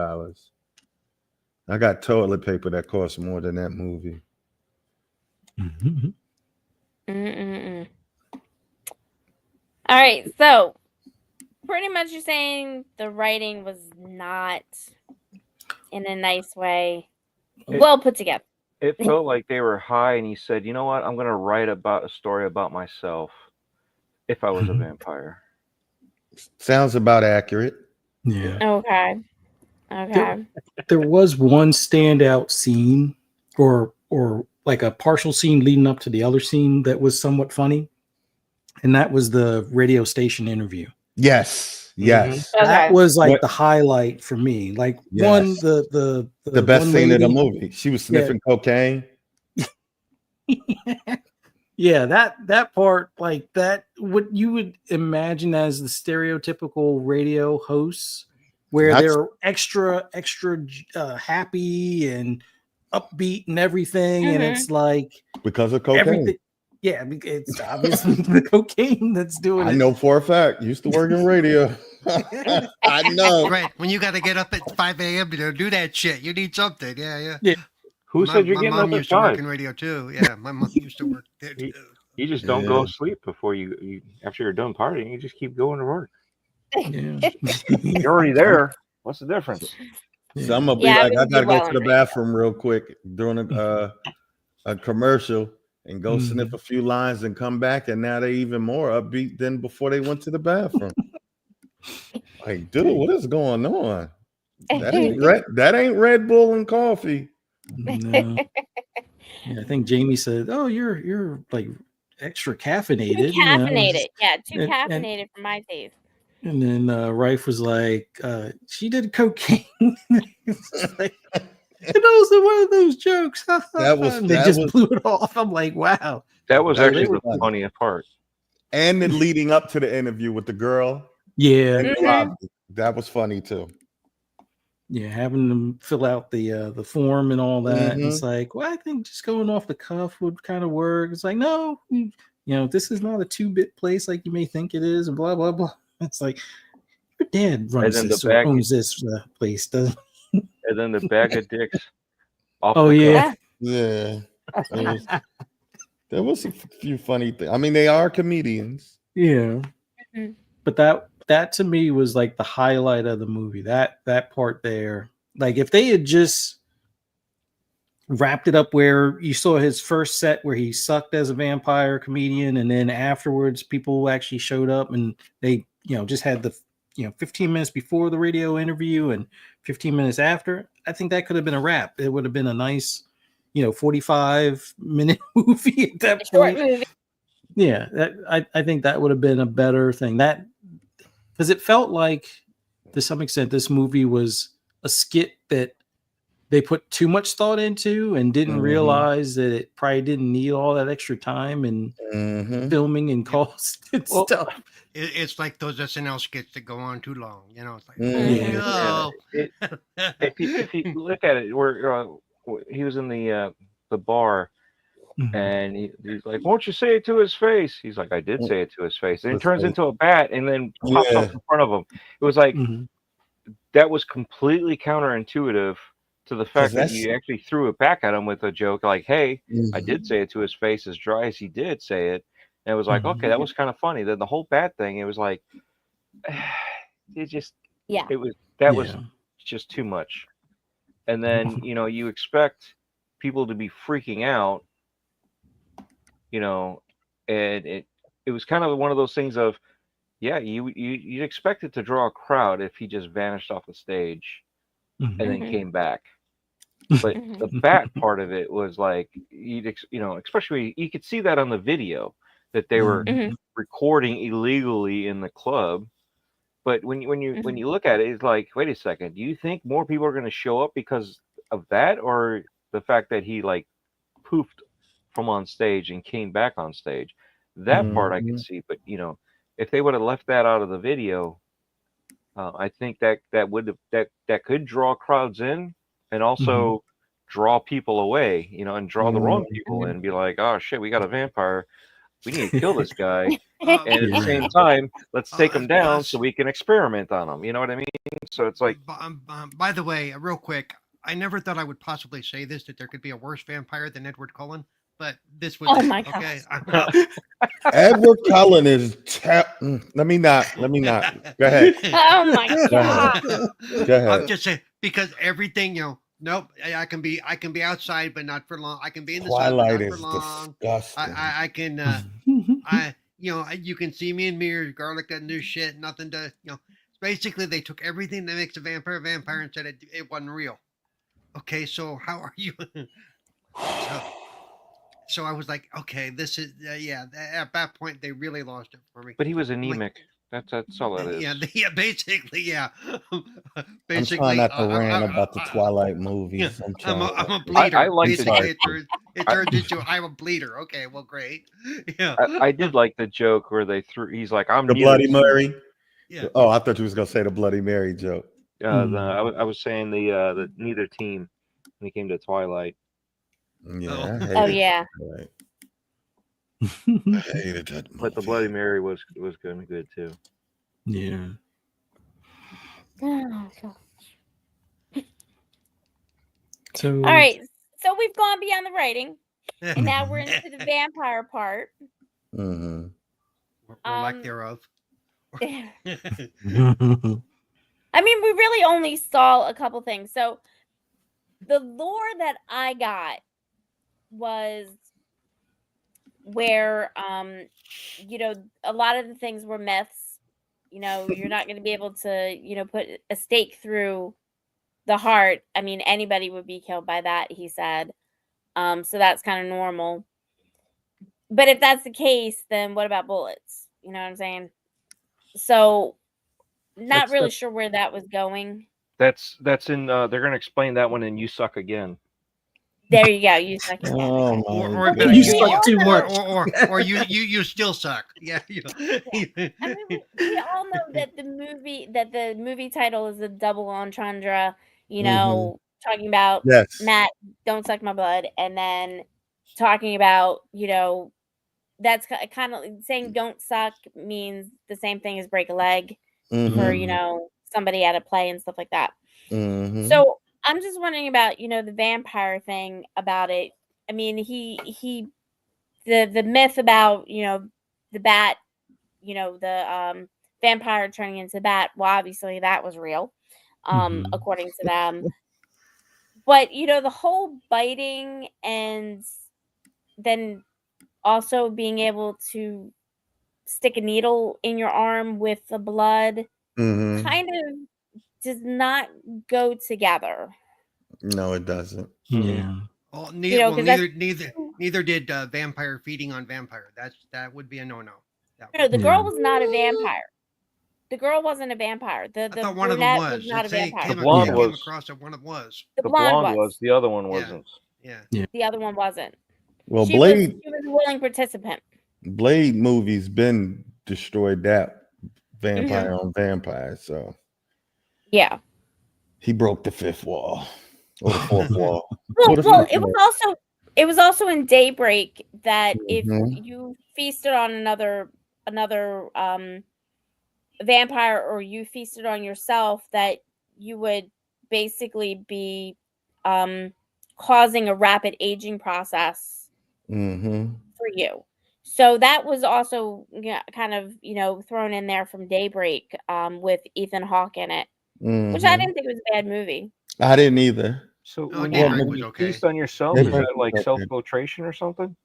I got toilet paper that costs more than that movie. Mm-hmm. Mm-mm-mm. All right, so pretty much you're saying the writing was not in a nice way, well put together. It felt like they were high, and he said, "You know what? I'm going to write about a story about myself if I was a vampire." Sounds about accurate. Yeah. Okay. There was one standout scene, or like a partial scene leading up to the other scene that was somewhat funny, and that was the radio station interview. Yes. That was like the highlight for me. Like one, the best scene lady, of the movie. She was sniffing cocaine. Yeah, that part, like that, what you would imagine as the stereotypical radio hosts, where they're extra happy and upbeat and everything, and it's like because of cocaine. Yeah, it's obviously the cocaine that's doing I it. know for a fact. Used to work in radio. I know. Right. When you got to get up at 5 a.m. to do that shit, you need something. Yeah. Who said you're my getting mom up at used to work 5? in radio too. Yeah, my mom used to work there too. You just don't go Yeah. to sleep before you after you're done partying. You just keep going to work. Yeah. You're already there. What's the difference? So I'm gonna be Yeah, I like, I wouldn't do gotta go well to on the radio. bathroom real quick during a commercial and go sniff a few lines and come back, and now they even more upbeat than before they went to the bathroom. Like, dude, what is going on? That ain't Red Bull and coffee. No. Yeah, I think Jamie said, "Oh, you're like extra Too caffeinated." caffeinated. Yeah, too and, caffeinated for my taste. and then Rife was like, "She did cocaine." It's like, it was one of those jokes. And they just blew it off. I'm like, wow. That was That actually was the funny. funniest part. And then leading up to the interview with the girl Yeah, in the lobby, that was funny too. yeah, having them fill out the form and all that. And it's like, well, I think just going off the cuff would kind of work. It's like, no, this is not a 2-bit place like you may think it is, and blah blah blah. It's like your dad runs then this the or back- owns this place, doesn't? And then the bag of dicks off Oh the yeah, cuff. Yeah. There was a few funny things. I mean, they are comedians. yeah. Mhm. But that to me was like the highlight of the movie. That part there. Like if they had just wrapped it up where you saw his first set where he sucked as a vampire comedian, and then afterwards people actually showed up and they just had the 15 minutes before the radio interview and 15 minutes after. I think that could have been a wrap. It would have been a nice 45-minute movie at that Short point. movie. Yeah, I think that would have been a better thing. That because it felt like to some extent this movie was a skit that they put too much thought into and didn't realize that it probably didn't need all that extra time and filming and cost and stuff. It's like those SNL skits that go on too long. It's like, Yeah. If you look at it, where he was in the bar, and he's like, "Won't you say it to his face?" He's like, "I did say it to his face." And it turns into a bat and then pops up in front of him. It was like that was completely counterintuitive to the fact that you actually threw it back at him with a joke like, "Hey, I did say it to his face as dry as he did say it." And it was like, okay, that was kind of funny. Then the whole bat thing, it was like, it just, was just too much. And then, you expect people to be freaking out, and it was kind of one of those things of, yeah, you'd expect it to draw a crowd if he just vanished off the stage and then came back. But the bat part of it was like, especially you could see that on the video that they were recording illegally in the club. But when you look at it, it's like, wait a second, do you think more people are going to show up because of that, or the fact that he like poofed from on stage and came back on stage? That part I could see, but if they would have left that out of the video, I think that could draw crowds in and also draw people away, and draw the wrong people in and be like, oh shit, we got a vampire. We need to kill this guy. And at the same time, let's take him down so we can experiment on him. You know what I mean? So it's like. By the way, real quick, I never thought I would possibly say this, that there could be a worse vampire than Edward Cullen, but this was. Oh my okay. Edward Cullen is. Let me not. Go ahead. Oh my god. Go ahead. I'm just saying because everything, nope. I can be outside, but not for long. I can be in the Twilight sun, but not for long. disgusting. I can. You can see me in mirrors. Garlic doesn't do shit. Nothing to. Basically, they took everything that makes a vampire and said it wasn't real. Okay, so how are you? So I was like, okay, this is At that point, they really lost it for me. But he was anemic. That's all that is. Yeah, basically, yeah. Basically, I'm trying not to rant about the Twilight movies. I'm a bleeder. I like basically, it turned into I'm a bleeder. Okay, well, great. Yeah. I did like the joke where they threw. He's like, I'm the Bloody Mary. Yeah. Oh, I thought you was gonna say the Bloody Mary joke. I was saying the neither team when it came to Twilight. Yeah. Oh yeah. I hated that movie. But the Bloody Mary was kind of good too. Yeah. Oh, God. So All right. So we've gone beyond the writing, and now we're into the vampire part. Mm-hmm. or lack thereof. I mean, we really only saw a couple things. So the lore that I got was where you know, a lot of the things were myths. You know, you're not going to be able to, you know, put a stake through the heart. I mean, anybody would be killed by that, he said. So that's kind of normal. But if that's the case, then what about bullets? You know what I'm saying? So not really sure where that was going. That's in. They're gonna explain that one in "You Suck Again." There you go. You suck again. Oh Okay. my better, You We suck all too know- much. or you still suck. Yeah. I mean, we all know that the movie title is a double entendre. You know, talking about Yes. Matt, don't suck my blood, and then talking about, you know, that's kind of saying don't suck means the same thing as break a leg for, you know, somebody at a play and stuff like that. Mm-hmm. So I'm just wondering about, you know, the vampire thing about it. I mean, the myth about, you know, the bat, you know, the vampire turning into bat. Well, obviously that was real, according to them. But you know, the whole biting and then also being able to stick a needle in your arm with the blood Mm-hmm. kind of does not go together. No, it doesn't. Yeah. Well, You know, 'cause that's- neither did vampire feeding on vampire. that would be a no. No, the girl was not a vampire. The girl wasn't a vampire. The I thought one of brunette them was not a vampire. The blonde came was. across that one of them was. The The blonde blonde was. The other one wasn't. Yeah. The other one wasn't. Well, She was a willing participant. Blade movies been destroyed that vampire on vampire, so Yeah. he broke the fifth wall or the fourth wall. Well, it was also in Daybreak that if Mhm. you feasted on another vampire or you feasted on yourself, that you would basically be causing a rapid aging process for you. So that was also kind of, you know, thrown in there from Daybreak with Ethan Hawke in it, which I didn't think was a bad movie. I didn't either. So Oh, when Daybreak you was okay. feast on yourself, is that like self-filtration or something?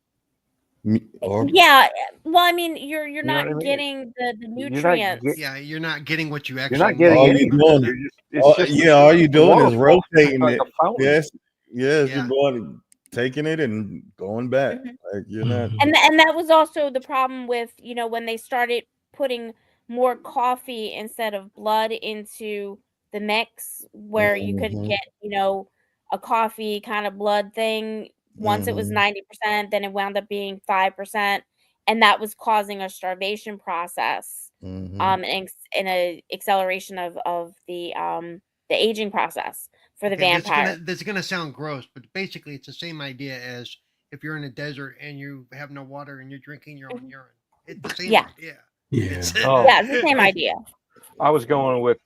Yeah, well, I mean, you're know not what I mean? getting the You're not nutrients. Yeah, you're not getting what you actually You're not getting All need. you anything. doing- It's just yeah, all you're doing is waterfall. rotating Like it. a fountain. Yes, Yeah. you're going, taking it and going back. Mhm. Like you're not. And that was also the problem with, you know, when they started putting more coffee instead of blood into the mix, where you could get, you know, a coffee kind of blood thing. Once it was 90%, then it wound up being 5%, and that was causing a starvation process, and an acceleration of the aging process for the vampire. That's gonna sound gross, but basically it's the same idea as if you're in a desert and you have no water and you're drinking your own urine. It's the same idea. Yeah. Oh. Yeah, it's the same idea. I was going with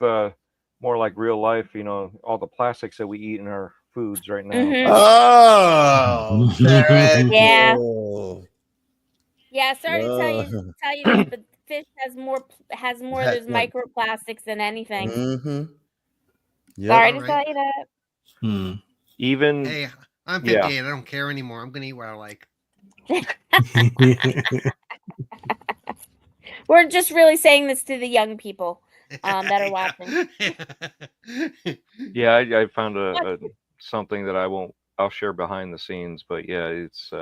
more like real life. You know, all the plastics that we eat in our foods right now. Oh, Yeah. terrible. Yeah, sorry to tell you this, but fish has more of those microplastics than anything. Sorry to tell you that. Even Hey, I'm 58. I don't care anymore. I'm gonna eat what I like. We're just really saying this to the young people that are watching. Yeah, I found a something that I'll share behind the scenes, but yeah, it's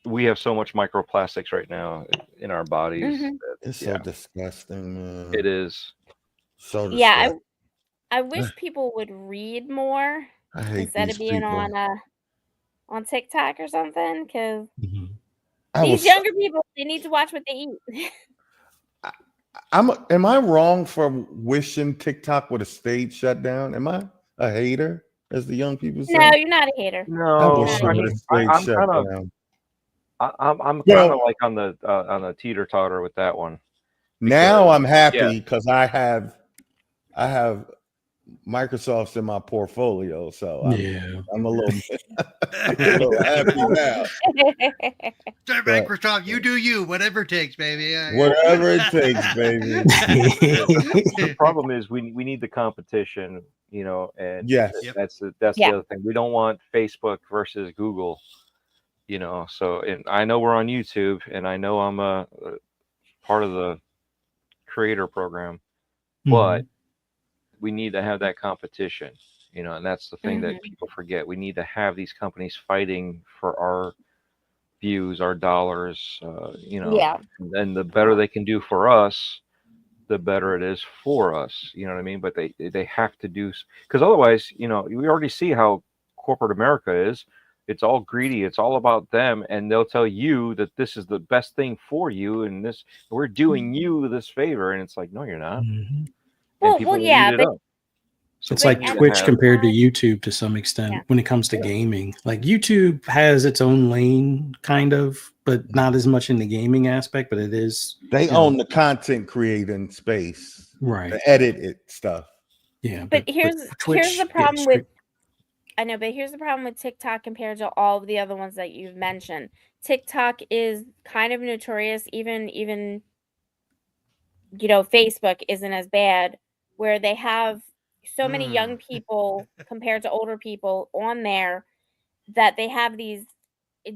we have so much microplastics right now in our bodies. It's so disgusting, man. It is. So yeah, I wish people would read more I hate instead of being people. on TikTok or something, because I these was- younger people, they need to watch what they eat. Am I wrong for wishing TikTok would have stayed shut down? Am I a hater, as the young people say? No, you're not a hater. I No, wish it I would mean, have stayed I'm shut kind of down. I'm kind Well- of like on the teeter totter with that one. Now I'm yeah. happy because I have Microsoft's in my portfolio, so I'm a little happy now. Sir But- Microsoft, you do you, whatever it takes, baby. Whatever it takes, baby. The problem is we need the competition, you know, and Yes. that's the Yeah. other thing. We don't want Facebook versus Google, you know. So, and I know we're on YouTube, and I know I'm a part of the creator program, but we need to have that competition, you know, and that's the thing that people forget. We need to have these companies fighting for our views, our dollars, you know, Yeah. and the better they can do for us, the better it is for us. You know what I mean? But they have to do, because otherwise, you know, we already see how corporate America is. It's all greedy. It's all about them, and they'll tell you that this is the best thing for you, and this we're doing you this favor, and it's like, no, you're not. And people will eat it up. So It's we like need to Twitch have- compared to YouTube to some extent Yeah. when it comes to gaming. Like YouTube has its own lane, kind of, but not as much in the gaming aspect. But it is They you know, own the content creating space, right. the edit it stuff. Yeah, But here's Twitch, the yeah, problem with strict- I know, but here's the problem with TikTok compared to all of the other ones that you've mentioned. TikTok is kind of notorious, even you know, Facebook isn't as bad, where they have so many young people compared to older people on there that they have these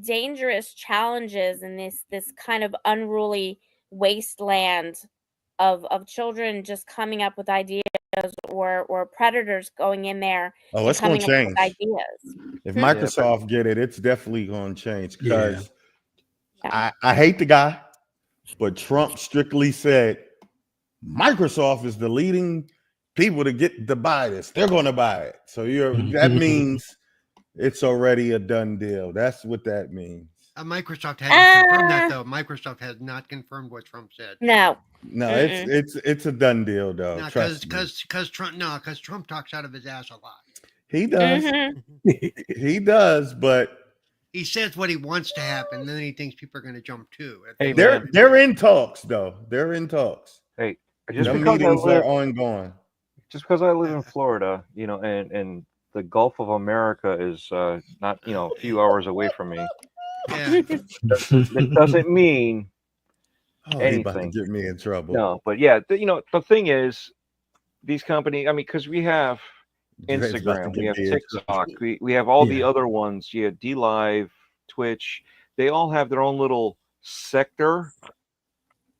dangerous challenges in this kind of unruly wasteland of children just coming up with ideas or predators going in there Oh, and it's going coming to up with change. ideas. If Hmm? Microsoft get it, it's definitely going to change because Yeah. I hate the guy, but Trump strictly said Microsoft is the leading people to buy this. They're going to buy it. So that means it's already a done deal. That's what that means. Microsoft hasn't confirmed that though. Microsoft has not confirmed what Trump said. No. No, it's a done deal though. No, Trust me. because Trump talks out of his ass a lot. He does. Mhm. He does, but He says what he wants to happen, then he thinks people are going to jump too. Hey, they're in talks though. They're in talks. Hey, just The because meetings are ongoing. just because I live in Florida, you know, and the Gulf of America is not, you know, a few hours away from me. Yeah. It doesn't mean He about to anything. get me in trouble. No, but yeah, you know, the thing is, these companies. I mean, because we have He's about to Instagram, get we have me in TikTok, we have all the Yeah. other ones. You have D Live, Twitch. They all have their own little sector,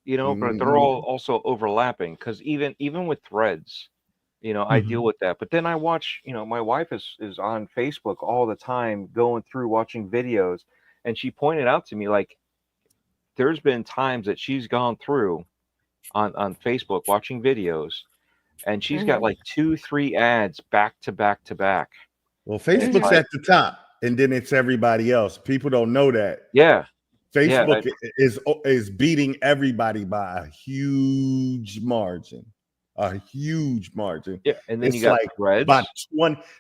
you know, but they're all also overlapping. Because even with Threads, you know, I deal with that. But then I watch, you know, my wife is on Facebook all the time, going through watching videos, and she pointed out to me like, there's been times that she's gone through on Facebook watching videos, and she's got like 2-3 ads back to back to back. Well, Facebook's like- at the top, and then it's everybody else. People don't know that. Yeah. Facebook is beating everybody by a huge margin. A huge margin. Yeah, and then It's you got like Threads. About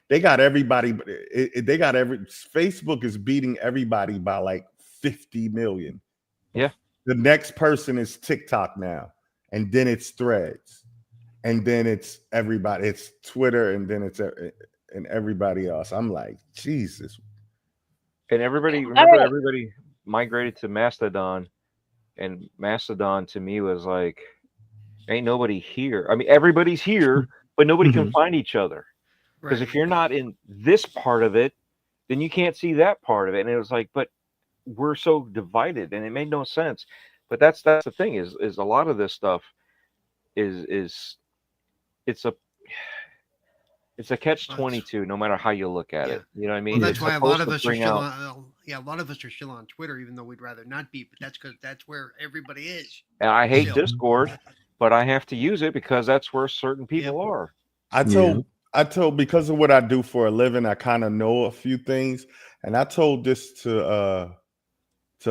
they got everybody. They got Facebook is beating everybody by like 50 million. Yeah. The next person is TikTok now, and then it's Threads, and then it's everybody. It's Twitter, and then it's and everybody else. I'm like, Jesus. And everybody, everybody migrated to Mastodon, and Mastodon to me was like, ain't nobody here. I mean, everybody's here, but nobody can find each other. Because if you're not in this part of it, then you can't see that part of it. And it was like, but we're so divided, and it made no sense. But that's the thing is a lot of this stuff is it's a catch-22 no matter how you look at it. You know what I mean? Well, that's It's why a lot of supposed us to are bring still out- on. A lot of us are still on Twitter, even though we'd rather not be. But that's because that's where everybody is. And I hate Still. Discord, but I have to use it because that's where certain people are. I told because of what I do for a living, I kind of know a few things, and I told this to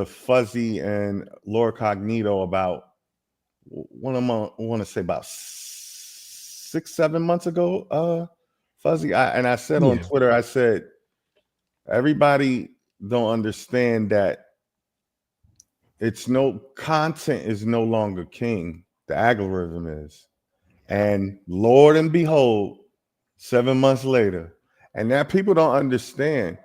Fuzzy and Laura Cognito about I want to say about 6-7 months ago. Fuzzy, I said on Twitter, I said everybody don't understand that it's no content is no longer king. The algorithm is. And Lord and behold, 7 months later, and that people don't understand.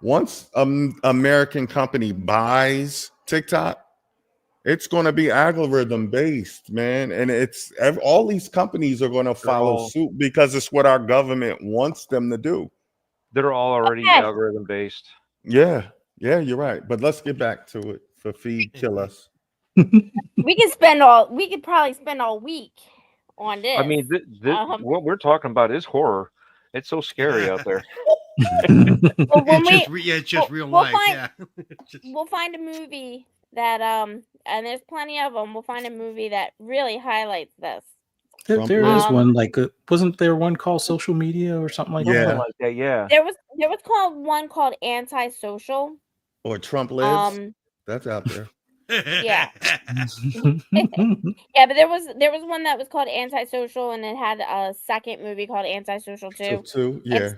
Once an American company buys TikTok, it's going to be algorithm based, man. And all these companies are going to follow suit because it's what our government wants them to do. They're all already Okay. algorithm based. Yeah, you're right. But let's get back to it for feed kill us. We could probably spend all week on this. I mean, what we're talking about is horror. It's so scary out there. Well, when It's just real life. We'll find a movie that and there's plenty of them. We'll find a movie that really highlights this. There is one wasn't there one called Social Media or something like that? Something like that, yeah. There was one called Antisocial. Or Trump Lives. That's out there. Yeah. Yeah, but there was one that was called Antisocial, and it had a second movie called Antisocial too. Yeah.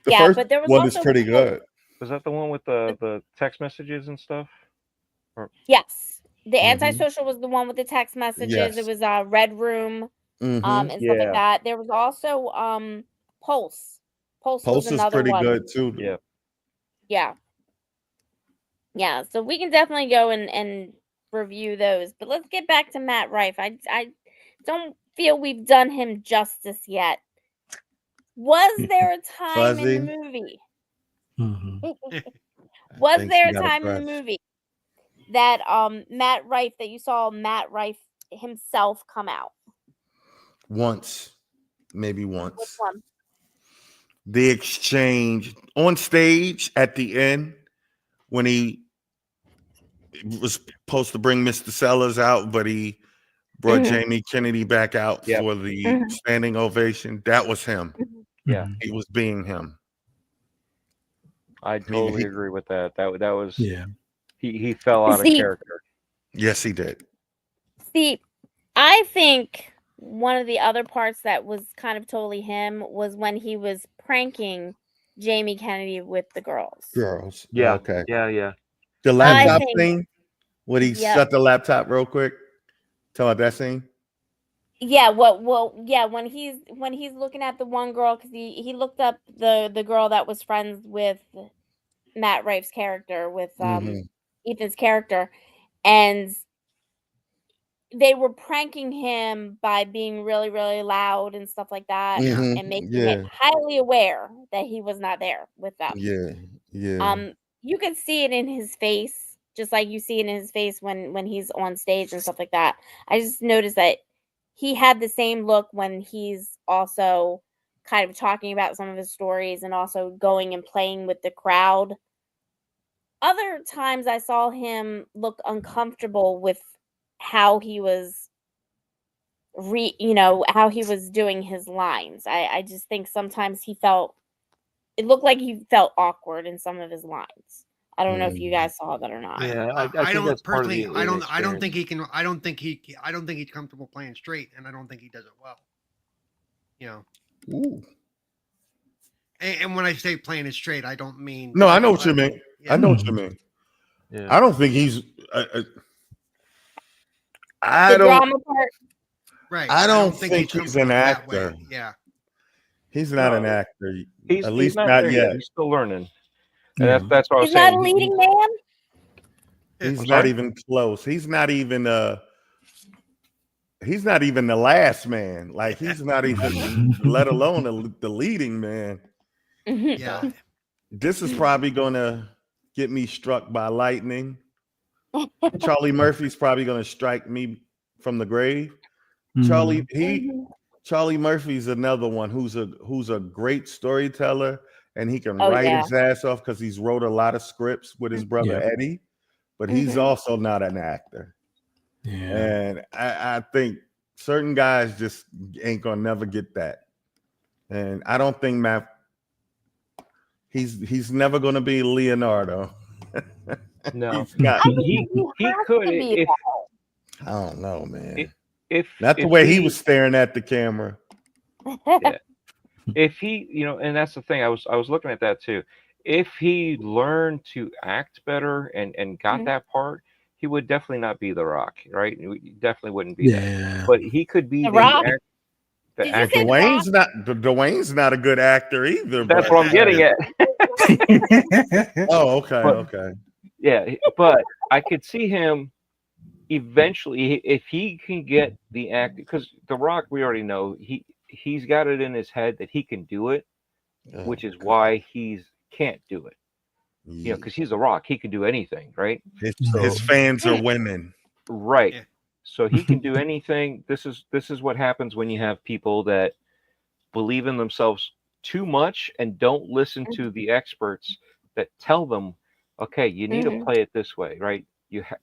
The first but there was one is pretty good. Was that the one with the text messages and stuff? Yes. The Antisocial was the one with the text messages. Yes. It was Red Room and stuff like that. There was also Pulse. Pulse was another pretty one. good too. Yeah, so we can definitely go and review those. But let's get back to Matt Rife. I don't feel we've done him justice yet. Was there a time in the movie? Was there a time in the movie that Matt Rife, that you saw Matt Rife himself come out? Once. Maybe once. Which one? The exchange on stage at the end when he was supposed to bring Mr. Sellers out, but he brought Jamie Kennedy back out for the standing ovation. That was him. Yeah, he was being him. I totally agree with that. That was he fell out of character. Yes, he did. See, I think one of the other parts that was kind of totally him was when he was pranking Jamie Kennedy with the girls. Yeah. Okay. Yeah. The laptop thing? Would he shut the laptop real quick? Tell about that scene? Yeah, when he's looking at the one girl, because he looked up the girl that was friends with Matt Rife's character, with Ethan's character, and they were pranking him by being really, really loud and stuff like that, and making it highly aware that he was not there with them. Yeah. You could see it in his face, just like you see it in his face when he's on stage and stuff like that. I just noticed that he had the same look when he's also kind of talking about some of his stories and also going and playing with the crowd. Other times I saw him look uncomfortable with how he was how he was doing his lines. I just think sometimes it looked like he felt awkward in some of his lines. I don't know if you guys saw that or not. Yeah, I think don't personally. I don't think he's comfortable playing straight, and I don't think he does it well. Ooh. And when I say playing it straight, I don't mean. No, I know what you mean. I know what you mean. Yeah. I don't think he's. Drama part. Right. I don't think he's an actor. Yeah. He's not an actor. He's at least not not yet. He's still learning. And that's what I was saying. He's not a leading man. He's not even close. He's not even the last man. Like he's not even, let alone the leading man. Yeah. This is probably gonna get me struck by lightning. Charlie Murphy's probably gonna strike me from the grave. Charlie Murphy's another one who's a great storyteller, and he can write his ass off because he's wrote a lot of scripts with his brother Eddie, but he's also not an actor. And I think certain guys just ain't gonna never get that. And I don't think Matt, he's never gonna be Leonardo. No, he could. I don't know, man. If that's the way he was staring at the camera. Yeah. If he, and that's the thing, I was looking at that too. If he learned to act better and got that part, he would definitely not be The Rock, right? He definitely wouldn't be that. Yeah. But he could be The Rock? the Did you actor. say The Rock? Dwayne's not a good actor either. That's but- what I'm getting at. Oh, okay, But- okay. Yeah, but I could see him eventually if he can get the act, because The Rock, we already know he's got it in his head that he can do it, which is why he can't do it. You know, because he's The Rock, he can do anything, right? His fans are women. Right. Yeah. So he can do anything. This is what happens when you have people that believe in themselves too much and don't listen to the experts that tell them, okay, you need to play it this way, right?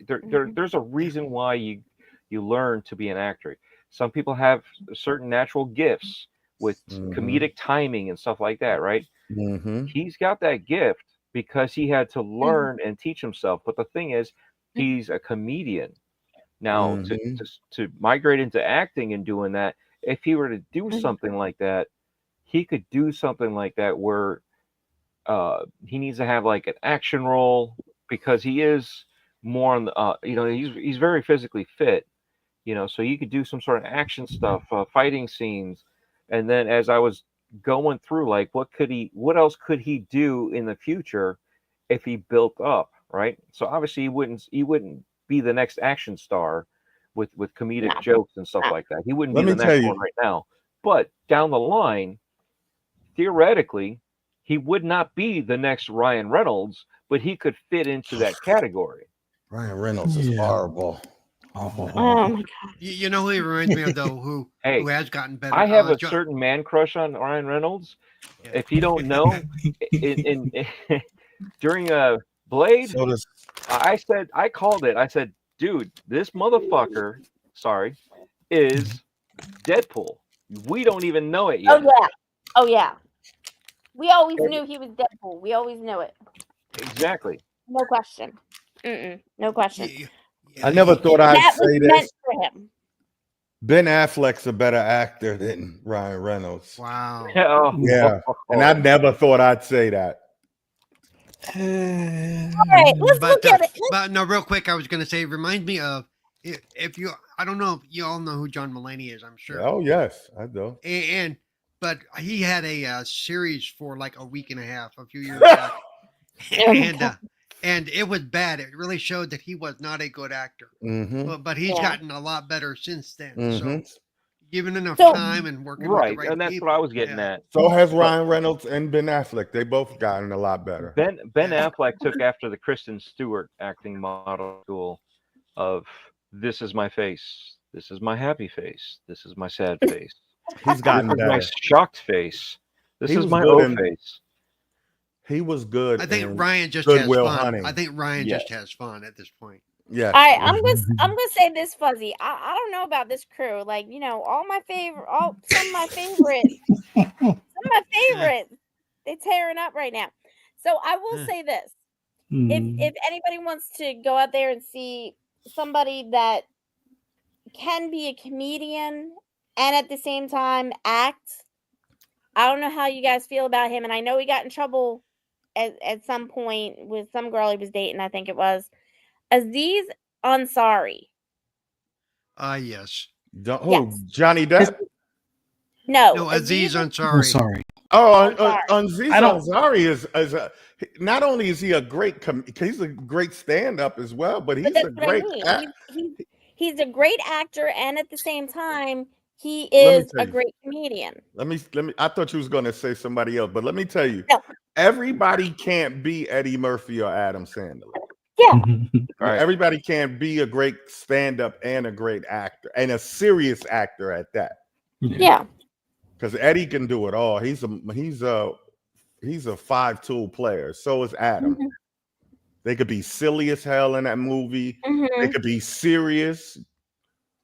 There's a reason why you learn to be an actor. Some people have certain natural gifts with comedic timing and stuff like that, right? Mm-hmm. He's got that gift because he had to learn and teach himself. But the thing is, he's a comedian. Now, to migrate into acting and doing that, if he were to do something like that, he could do something like that where he needs to have like an action role, because he is more on the he's very physically fit, so you could do some sort of action stuff, fighting scenes. And then as I was going through, like, what else could he do in the future if he built up, right? So obviously he wouldn't be the next action star with comedic jokes and stuff like that. He wouldn't be the next one right now. But down the line, theoretically, he would not be the next Ryan Reynolds, but he could fit into that category. Ryan Reynolds is horrible. Oh my God. You know who he reminds me of, though, who has gotten better? I have a certain man crush on Ryan Reynolds. Yeah. If you don't know, during Blade, I called it. I said, dude, this motherfucker, is Deadpool. We don't even know it yet. Oh yeah. We always knew he was Deadpool. We always knew it. Exactly. No question. No question. I never thought I'd That say was meant this. for him. Ben Affleck's a better actor than Ryan Reynolds. Wow. Yeah. And I never thought I'd say that. All right, let's look at it. But no, real quick, I was going to say, it reminds me of, I don't know if you all know who John Mulaney is, I'm sure. Oh, yes, I do. But he had a series for like a week and a half, a few years back. And it was bad. It really showed that he was not a good actor. But he's gotten a lot better since then. So given enough time and working with the right and that's people, what I was getting at. So has Ryan Reynolds and Ben Affleck. They both gotten a lot better. Ben Affleck took after the Kristen Stewart acting model school of, this is my face, this is my happy face, this is my sad face, He's gotten this is better. my shocked face, this He is was my good O face. He was good. I think in Ryan just Good has Will fun. Hunting. I think Ryan just has fun at this point. Yeah. All right, I'm gonna say this, Fuzzy. I don't know about this crew. Like, some of my favorites, they're tearing up right now. So I will say this: if anybody wants to go out there and see somebody that can be a comedian and at the same time act, I don't know how you guys feel about him. And I know he got in trouble at some point with some girl he was dating. I think it was Aziz Ansari. Yes. Johnny Depp? No, Aziz Ansari. Sorry. Aziz Ansari is not only is he a great he's a great stand-up as well, but he's a great he's a great actor, and at the same time, he is a great comedian. Let me I thought you was going to say somebody else, but let me tell you, everybody can't be Eddie Murphy or Adam Sandler. Yeah. Right. Everybody can't be a great stand-up and a great actor, and a serious actor at that. Yeah. Because Eddie can do it all. He's a 5-tool player. So is Adam. They could be silly as hell in that movie. They could be serious.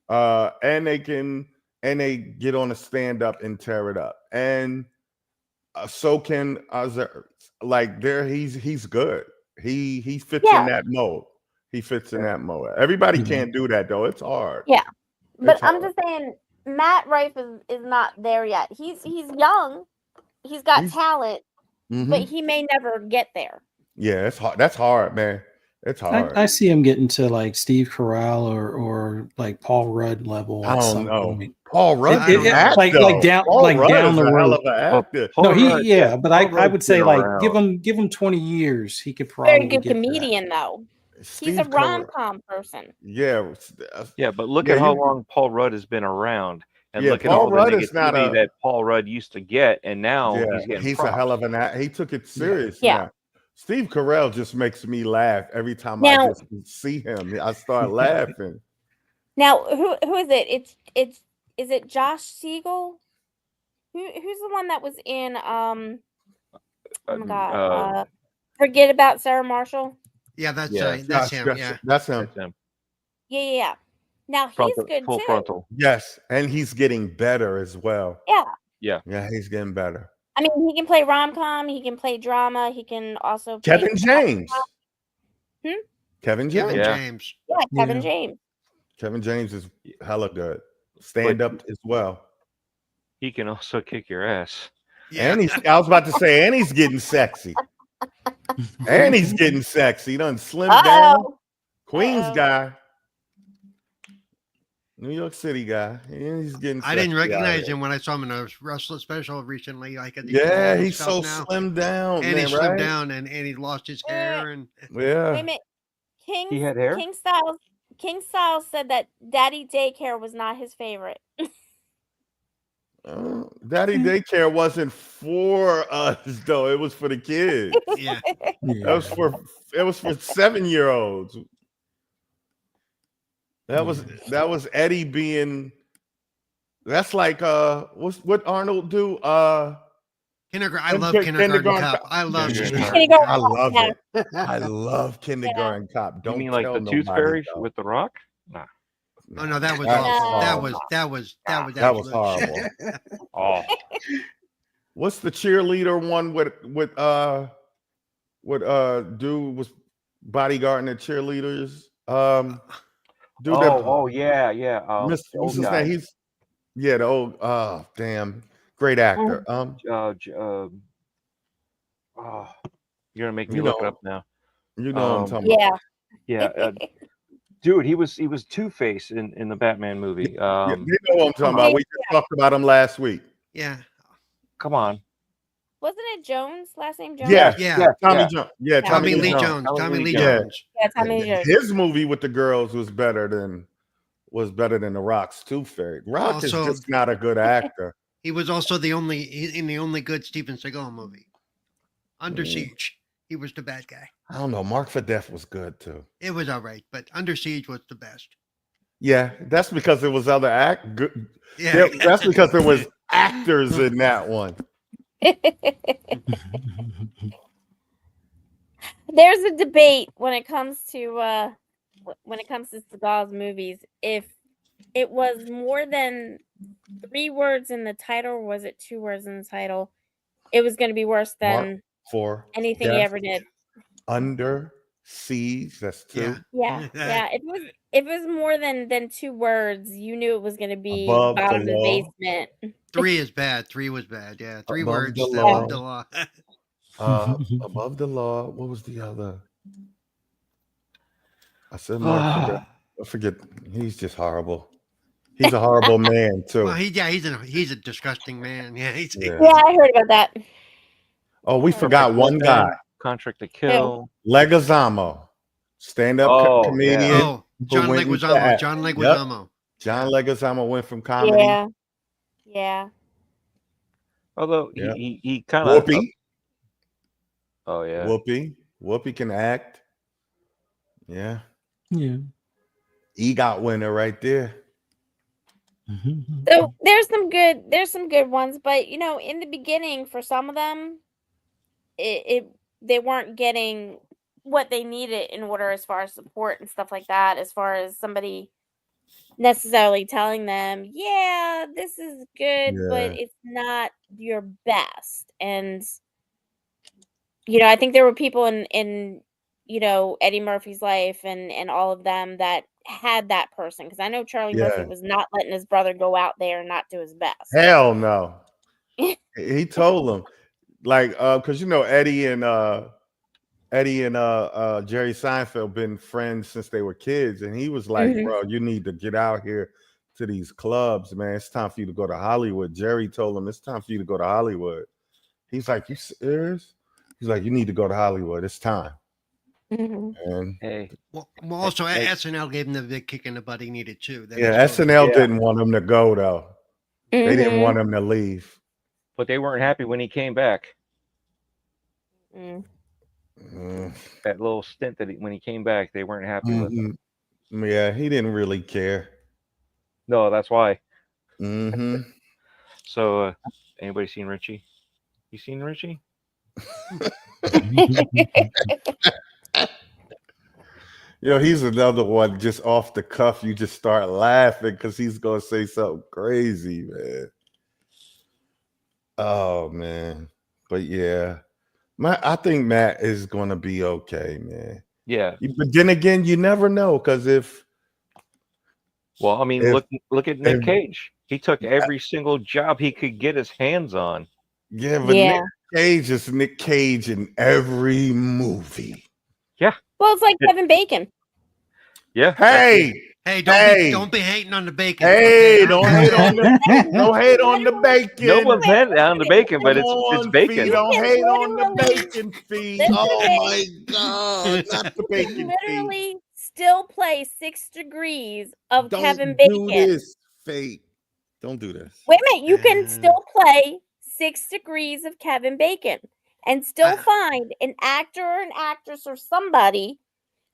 And they get on a stand-up and tear it up. And so can like he's good. He fits in that mode. He fits in that mode. Everybody can't do that though. It's hard. Yeah. But I'm just saying, Matt Rife is not there yet. He's young. He's got talent, but he may never get there. Yeah, it's hard. That's hard, man. It's hard. I see him getting to like Steve Carell or like Paul Rudd level I at don't some know. point. Paul Rudd I don't can know. act Like though. down Paul like Rudd down is the a hell road. of an actor. No, Rudd, but Paul I Rudd's would say been like around. give him 20 years. He could Very probably good get to that. comedian, though. He's a Steve Carell. rom-com person. Yeah. Yeah, but look Yeah, at how you- long Paul Rudd has been around, and Yeah, look at Paul all the Rudd is not negativity a- that Paul Rudd used to get, and now Yeah, he's getting he's props. a hell of an actor. He took it serious Yeah. now. Steve Carell just makes me laugh every time Now- I just see him. I start laughing. Now, who is it? Is it Josh Siegel? Who's the one that was in oh my god, Forget About Sarah Marshall? Yeah, that's Yeah. that's him. Yeah. That's him. That's him. Yeah. Now he's Frontal, good full too. frontal. Yes, and he's getting better as well. Yeah. Yeah, he's getting better. I mean, he can play rom-com, he can play drama, he can also play Kevin James. Hmm? Kevin James. Kevin Yeah. James. Yeah, Kevin Yeah. James. Kevin James is hella good. Stand up as well. He can also kick your ass. Yeah. And I was about to say, and he's getting sexy. And he's getting sexy. He done slimmed down. Uh-oh. Queens Uh-oh. guy. New York City guy. And he's getting I didn't sexy out recognize here. him when I saw him in a wrestling special recently. Like at the Yeah, old he's stuff so now. slimmed down, And man, he slimmed right? down and he lost his hair and Yeah. Wait a minute. He had hair? King Styles said that Daddy Daycare was not his favorite. Daddy Daycare wasn't for us though. It was for the kids. yeah. Yeah. It was for 7-year-olds. That was Eddie being. That's like what Arnold do? Kindergarten. I Kim- love Kim- Kindergarten Kindergarten Cop. Cop. I love Kindergarten Kindergarten I love Yeah. it. I love Kindergarten Cop. You Don't mean like tell the Tooth nobody, Fairy though. with the Rock? Nah. Oh no, that was That was awful. That horrible. was That was absolute horrible. shit. Oh, What's the cheerleader one with dude was bodyguarding the cheerleaders? Dude yeah. what's the old his guy. name? He's the old damn great actor. Oh, you're gonna make me You look it know. up now. You know what I'm talking about. Yeah. Yeah, dude, he was Two-Face in the Batman movie. Yeah, you know what I'm talking about. We just talked about him last week. Yeah. Come on. Wasn't it Jones? Last name Jones? Yeah, Yeah. Tommy yeah. Jones. Yeah, Tommy Lee Jones. Jones. Tommy Tommy Lee Lee Jones. Jones. Yeah, Tommy Jones. His movie with the girls was better than The Rock's Tooth Fairy. Rock is Also- just not a good actor. He was also in the only good Steven Seagal movie. Under Siege. He was the bad guy. I don't know. Mark for Death was good too. It was all right, but Under Siege was the best. Yeah, that's because there was other good. Yeah. That's because there was actors in that one. There's a debate when it comes to Seagal's movies. If it was more than 3 words in the title, or was it 2 words in the title? It was going to be worse than For anything he Death. ever did. Under Siege, that's 2. Yeah. Yeah. If it was more than 2 words, you knew it was going to be Above the bottom of the law. basement. 3 is bad. 3 was bad. Yeah. 3 Above words. the Above law. the law. Above the Law. What was the other? I said Mark for Death. I forget. He's just horrible. He's a horrible man too. Well, he's a disgusting man. Yeah. Yeah. Yeah, I heard about that. Oh, we forgot one guy. Contract to Kill. Leguizamo, stand-up Oh, comedian. yeah. Oh, John went into Leguizamo. act. John Leguizamo. John Leguizamo went from comedy. Yeah. Although Yeah. he kind of. Whoopi. Oh yeah. Whoopi can act. Yeah. Yeah. EGOT winner right there. So there's some good ones, but in the beginning, for some of them, they weren't getting what they needed in order as far as support and stuff like that. As far as somebody necessarily telling them, yeah, this is good, but it's not your best. And I think there were people in Eddie Murphy's life and all of them that had that person, because I know Charlie Murphy was not letting his brother go out there and not do his best. Hell no. He told him, like, because Eddie and Eddie and Jerry Seinfeld been friends since they were kids, and he was like, "Bro, you need to get out here to these clubs, man. It's time for you to go to Hollywood." Jerry told him, "It's time for you to go to Hollywood." He's like, "You serious?" He's like, "You need to go to Hollywood. It's time." And Hey, Well, also SNL gave him the big kick in the butt he needed too. That yeah, was totally- SNL didn't want him to go though. They didn't want him to leave. but they weren't happy when he came back. That little stint that when he came back, they weren't happy with him. Yeah, he didn't really care. No, that's why. Mm-hmm. So, anybody seen Richie? You seen Richie? He's another one just off the cuff. You just start laughing because he's gonna say something crazy, man. Oh man, but yeah, I think Matt is gonna be okay, man. Yeah. But then again, you never know because Well, I mean, look at Nick Cage. He took every single job he could get his hands on. Yeah, but Nick Cage is Nick Cage in every movie. Yeah. Well, it's like Kevin Bacon. Yeah. Hey, don't be hating on the bacon. Hey, okay? don't hate on the bacon. No one's hating on the bacon, but it's bacon. Fee, don't hate on the bacon fee. Oh my God, not the bacon You fee. literally still play 6 Degrees of Don't Kevin do Bacon. this, Fee. Don't do this. Wait a minute, you can still play 6 Degrees of Kevin Bacon and still find an actor or an actress or somebody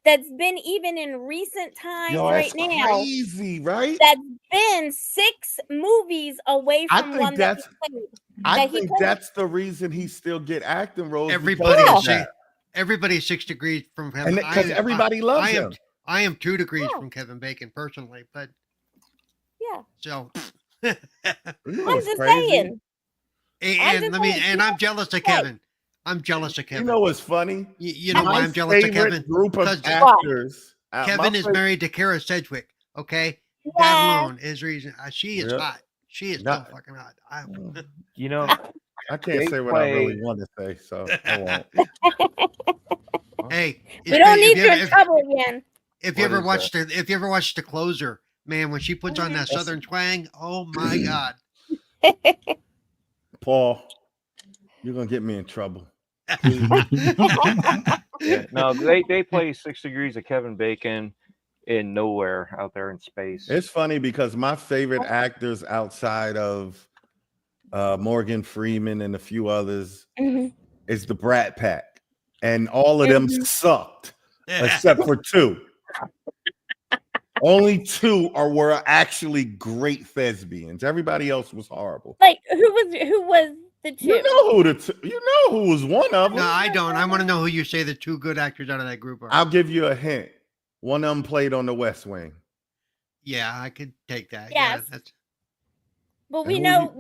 that's been even in recent times right now. Crazy, right? That's been 6 movies away from think one that's- that he played. I think that's the reason he still get acting roles. Everybody's 6 degrees from Kevin. Because everybody loves him. I am 2 degrees from Kevin Bacon personally, but so I'm just saying. And I'm jealous of Kevin. I'm jealous of Kevin. You know what's funny? You know why I'm jealous of Kevin? Group of actors. Kevin is married to Kara Sedgwick. Okay, that alone is reason. She is hot. She is so fucking hot. You know, I can't say what I really want to say, so I won't. Hey, we don't need you in trouble again. If you ever watched The Closer, man, when she puts on that Southern twang, oh my God. Paul, you're gonna get me in trouble. Yeah, no, they play 6 Degrees of Kevin Bacon in nowhere out there in space. It's funny because my favorite actors outside of Morgan Freeman and a few others is the Brat Pack, and all of them sucked except for 2. Only 2 were actually great thespians. Everybody else was horrible. Like who was the 2? You know who was one of them. No, I don't. I want to know who you say the 2 good actors out of that group are. I'll give you a hint. One of them played on The West Wing. Yeah, I could take that. Yes. Yeah, that's... But we know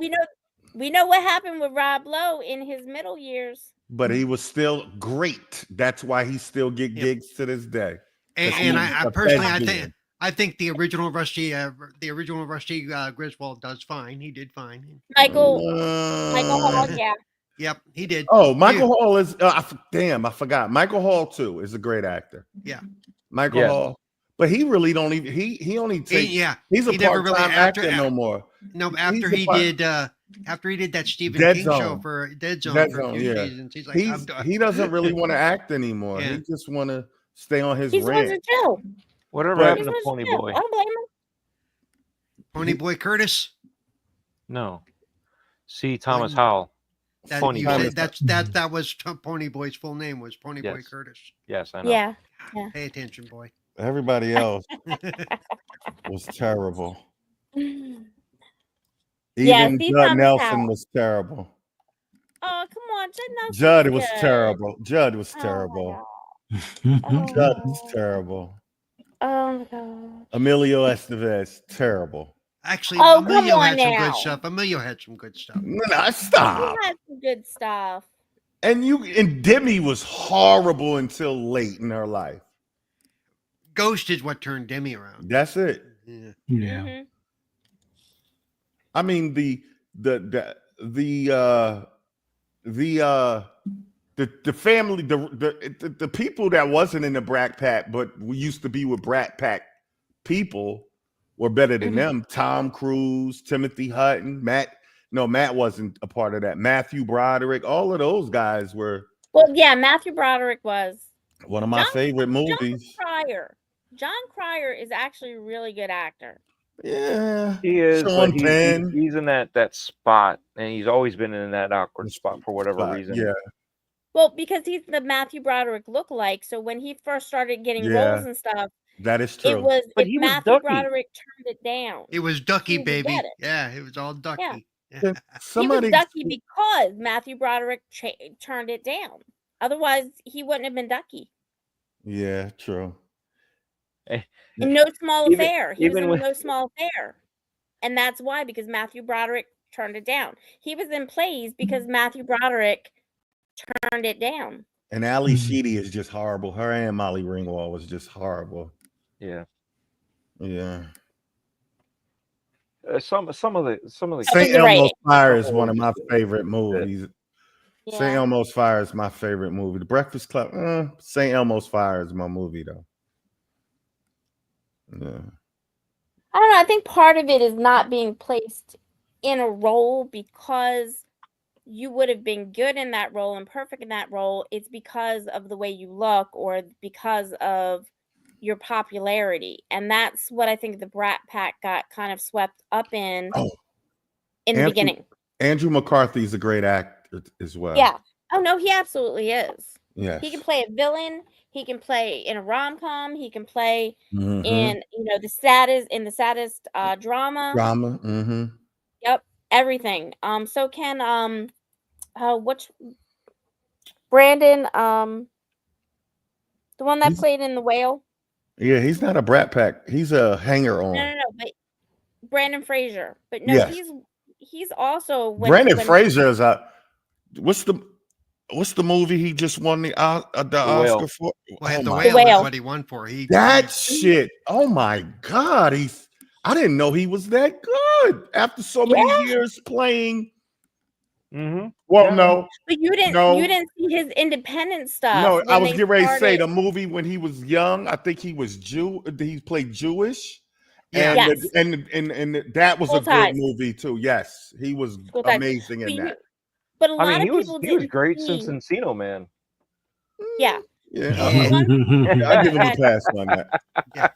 what happened with Rob Lowe in his middle years. But he was still great. That's why he still get gigs to this day. And I personally, I think the original Rusty Griswold does fine. He did fine. Michael Hall, yeah. Yep, he did. Oh, Michael Hall is I forgot. Michael Hall too is a great actor. Yeah, Michael Hall, but he really don't even. He only takes. He's a part-time actor no more. No, after he did that Stephen King show for Dead Zone for a few seasons, he's like, he doesn't really want to act anymore. He just want to stay on his ranch. Whatever happened to Pony Boy? I don't blame him. Pony Boy Curtis? No. C. Thomas Howell. That was Pony Boy's full name was Pony Boy Curtis. Yes, I know. Yeah. Pay attention, boy. Everybody else was terrible. Even Judd Nelson was terrible. Oh, come on, Judd Nelson. Judd was terrible. Judd was terrible. Judd was terrible. Oh my God. Emilio Estevez, terrible. Actually, Emilio had some good stuff. Emilio had some good stuff. No, stop. He had some good stuff. And Demi was horrible until late in her life. Ghost is what turned Demi around. That's it. Yeah. Mm-hmm. I mean the the family, the people that wasn't in the Brat Pack, but we used to be with Brat Pack people were better than them. Tom Cruise, Timothy Hutton, Matt wasn't a part of that. Matthew Broderick, all of those guys were. Well, yeah, Matthew Broderick was one of my favorite movies. John Cryer is actually a really good actor. Yeah, he is. Sean But Penn. he's in that spot, and he's always been in that awkward spot for whatever reason. Yeah. Well, because he's the Matthew Broderick lookalike. So when he first started getting roles and stuff, that is true. it was But if he was Matthew Ducky. Broderick turned it down. It was Ducky, he would baby. get it. Yeah, it was all Ducky. Yeah. Yeah. He was Ducky because Matthew Broderick turned it down. Otherwise, he wouldn't have been Ducky. Yeah, true. And No Small Affair. He was in No Small Affair. And that's why, because Matthew Broderick turned it down. He was in plays because Matthew Broderick turned it down. And Ali Sheedy is just horrible. Her and Molly Ringwald was just horrible. Yeah. Yeah. Some of the St. Elmo's Fire is one of my favorite movies. Yeah. St. Elmo's Fire is my favorite movie. The Breakfast Club, St. Elmo's Fire is my movie though. Yeah. I don't know. I think part of it is not being placed in a role because you would have been good in that role and perfect in that role. It's because of the way you look or because of your popularity. And that's what I think the Brat Pack got kind of swept up in the beginning. Andrew McCarthy's a great actor as well. Yeah. Oh, no, he absolutely is. Yeah. He can play a villain. He can play in a rom-com. He can play in, the saddest drama. Drama. Yep. Everything. So can what's Brandon, the one that played in The Whale? Yeah, he's not a Brat Pack. He's a hanger-on. No, but Brandon Fraser. But no, he's also Fraser is a what's the movie he just won the Oscar for? The Whale is what he won for. Shit. Oh my God. I didn't know he was that good after so many years playing. Well, no. But you didn't see his independent stuff. No, I was getting ready to say the movie when he was young. I think he was he played Jewish. And that was a good movie too. Yes, he was amazing in that. But a lot of people he was great since Encino Man. Yeah. Yeah, I give him a pass on that. Yeah,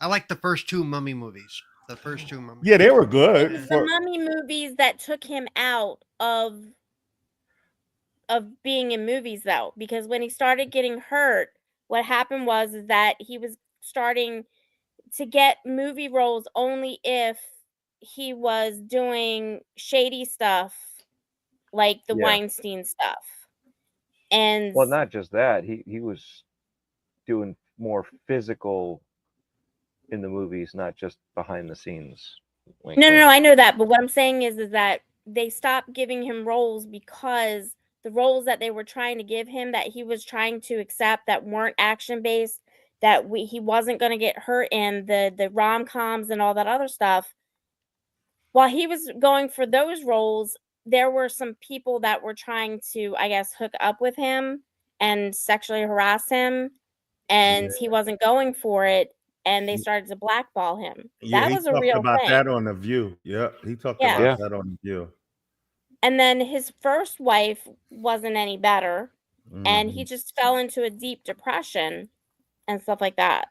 I like the first two Mummy movies. The first two Mummy. Yeah, they were good. The Mummy movies that took him out of being in movies, though, because when he started getting hurt, what happened was that he was starting to get movie roles only if he was doing shady stuff, like the Weinstein stuff. And well, not just that, he was doing more physical in the movies, not just behind the scenes. No, I know that, but what I'm saying is that they stopped giving him roles because the roles that they were trying to give him, that he was trying to accept, that weren't action based, that he wasn't going to get hurt in, the rom-coms and all that other stuff. While he was going for those roles, there were some people that were trying to, I guess, hook up with him and sexually harass him, and he wasn't going for it, and they started to blackball him. Yeah, that was a real about thing. That on The View. Yeah, he talked about that on The View. And then his first wife wasn't any better, and he just fell into a deep depression and stuff like that.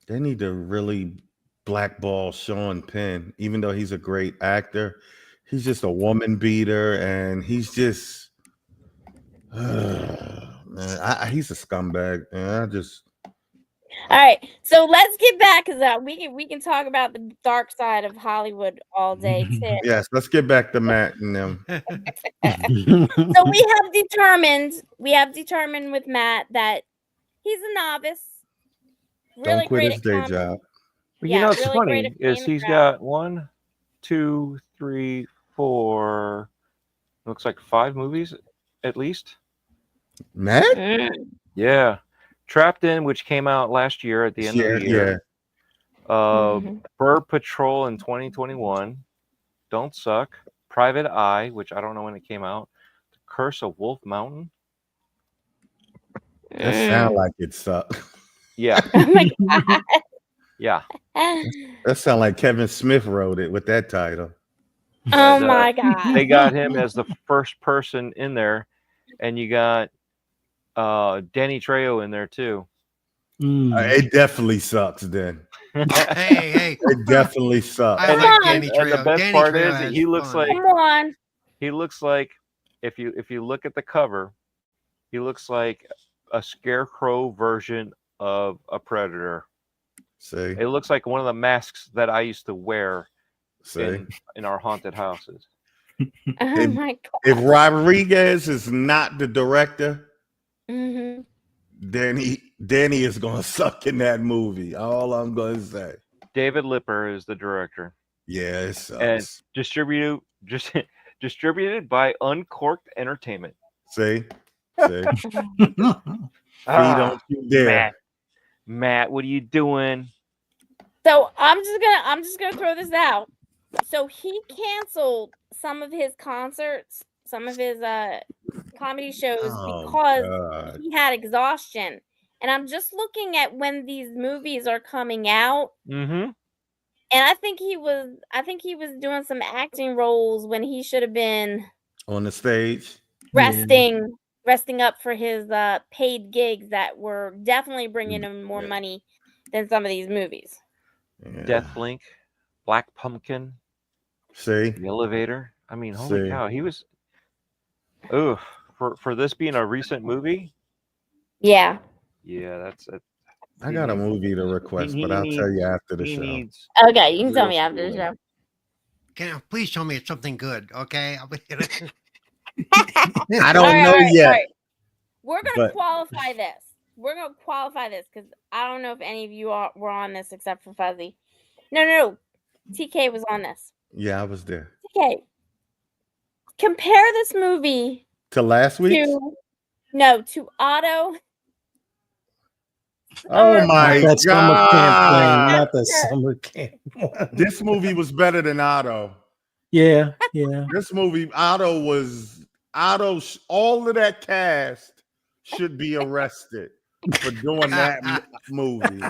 They need to really blackball Sean Penn, even though he's a great actor. He's just a woman beater, and he's just man, he's a scumbag. Man, all right, so let's get back, because we can talk about the dark side of Hollywood all day too. Yes, let's get back to Matt and them. So we have determined with Matt that he's a novice. Really Don't quit great his day job. Well, you know what's funny is he's got 1, 2, 3, 4. Looks like 5 movies at least. Matt? Yeah. Trapped In, which came out last year at the end of the year. Bird Patrol in 2021. Don't Suck. Private Eye, which I don't know when it came out. Curse of Wolf Mountain. That sound like it sucked. Yeah, Oh my god. yeah. That sound like Kevin Smith wrote it with that title. Oh But, my god. They got him as the first person in there, and you got Danny Trejo in there too. It definitely sucks. Then Hey, it definitely sucks. I Come like on. Danny And the Trejo. best Danny part Trejo is that has he looks fun. like Come on. he looks like if you look at the cover, he looks like a scarecrow version of a predator. See, It looks like one of the masks that I used to wear see. in our haunted houses. Oh my god. If Rodriguez is not the director, Mm-hmm. then he is gonna suck in that movie. All I'm gonna say. David Lipper is the director, Yeah, it sucks. and distributed by Uncorked Entertainment. See? Ah, Don't you dare. Matt, what are you doing? So I'm just gonna throw this out. So he canceled some of his concerts, some of his comedy shows Oh, because God. he had exhaustion. And I'm just looking at when these movies are coming out, Mm-hmm. and I think he was doing some acting roles when he should have been On the stage. resting up for his paid gigs that were definitely bringing him more money than some of these movies. Yeah. Deathlink, Black Pumpkin, See? The Elevator. I mean, holy See. cow, he was. Oh, for this being a recent movie, Yeah. yeah, that's it. I got a movie to request, but I'll tell you after the show. Okay, you can tell me after the show. Please tell me it's something good, okay? I don't know yet. All right. We're gonna but- qualify this. We're gonna qualify this because I don't know if any of you were on this except for Fuzzy. No. TK was on this. Yeah, I was there. TK, compare this movie To last week? to Otto. Oh my That summer camp thing, God. not the summer camp one. This movie was better than Otto. Yeah. This movie, all of that cast should be arrested for doing that movie.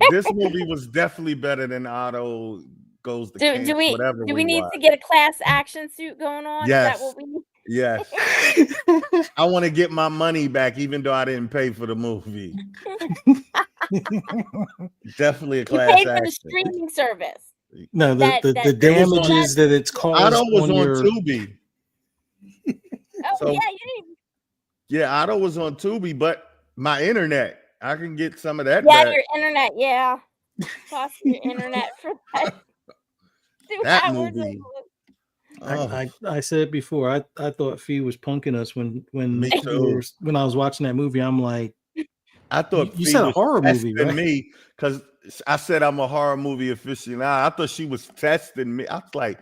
This movie was definitely better than Otto Goes to Camp, whatever Do we need watched. to get a class action suit going on? Yes. Is that what we need? Yes. I want to get my money back, even though I didn't pay for the movie. Definitely a You class paid for the action. streaming service. No, That- the that- damages that it's caused Otto was on your Tubi. Oh So- yeah, you need. Yeah, Otto was on Tubi, but my internet, I can get some of that Yeah, back. your internet. Yeah, cost your internet for that. 2 That hours movie. of- Oh, I said it before. I thought Fee was punking us when Me we too. when I was watching that movie. I'm like, I thought you Fee said a was horror movie, testing right? me because I said I'm a horror movie aficionado. I thought she was testing me. I was like,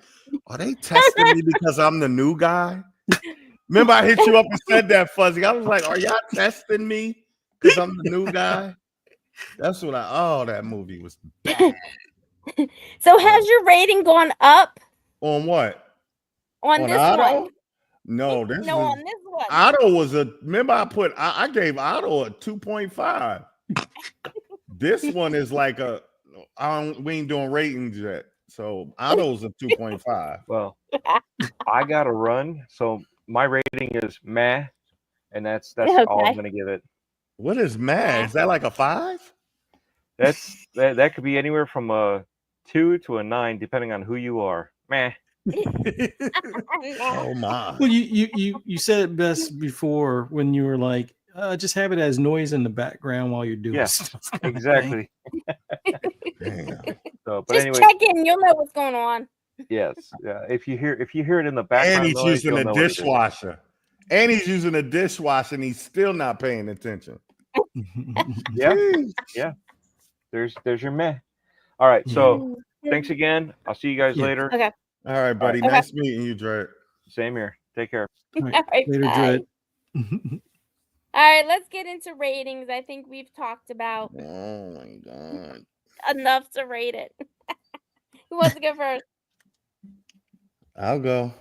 are they testing me because I'm the new guy? Remember, I hit you up and said that, Fuzzy. I was like, are y'all testing me because I'm the new guy? That's what that movie was bad. So has your rating gone up On what? on this one? No, this No, is on this one. Otto was remember I gave Otto a 2.5. This one is like we ain't doing ratings yet. So Otto's a 2.5. Well, I got to run, so my rating is meh, and that's all I'm Okay. gonna give it. What is mad? Is that like a 5? That could be anywhere from a 2 to a 9, depending on who you are. Meh. Oh my. Well, you said it best before when you were like, just have it as noise in the background while you're doing Yes, stuff. Exactly. Damn. So, but Just anyway, check in. You'll know what's going on. yes, yeah. If you hear it in the background, And he's noise, using you'll a know what it is. dishwasher. And he's using a dishwasher and he's still not paying attention. Yeah, Jeez. yeah. There's your meh. All right, so thanks again. I'll see you guys Yeah. later. Okay. All right, buddy. Okay. Nice meeting you, Dre. Same here. Take care. All right, All right, later, bye. Dread. All right, let's get into ratings. I think we've talked about Oh my God. enough to rate it. Who wants to go first? I'll go.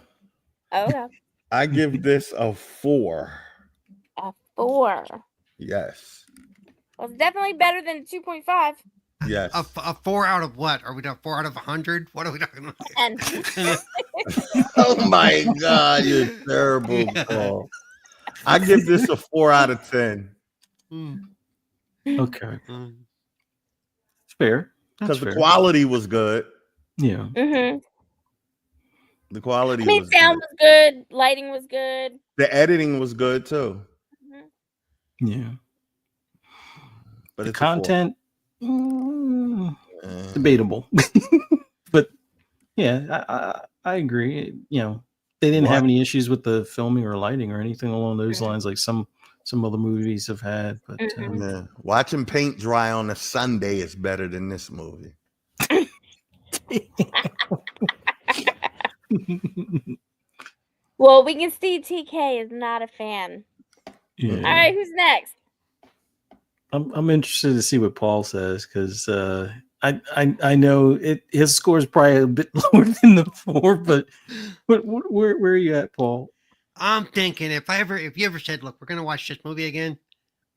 Okay. I give this a 4. A 4. Yes. Well, it's definitely better than 2.5. Yes. A 4 out of what? Are we doing 4 out of 100? What are we talking about? And Oh my God, you're terrible, Paul. I give this a 4 out of 10. Okay. Mm. It's fair. Because the fair. quality was good. Yeah. The quality I mean, was sound good. was good, lighting was good. The editing was good too. Yeah. But The it's a 4. content, debatable. But yeah, I agree. You know, they didn't have any issues with the filming or lighting or anything along those lines, like some other movies have had. But yeah. Watching paint dry on a Sunday is better than this movie. Well, we can see TK is not a fan. Yeah. All right, who's next? I'm interested to see what Paul says because I know his score is probably a bit lower than the 4, but where are you at, Paul? I'm thinking if you ever said, look, we're gonna watch this movie again,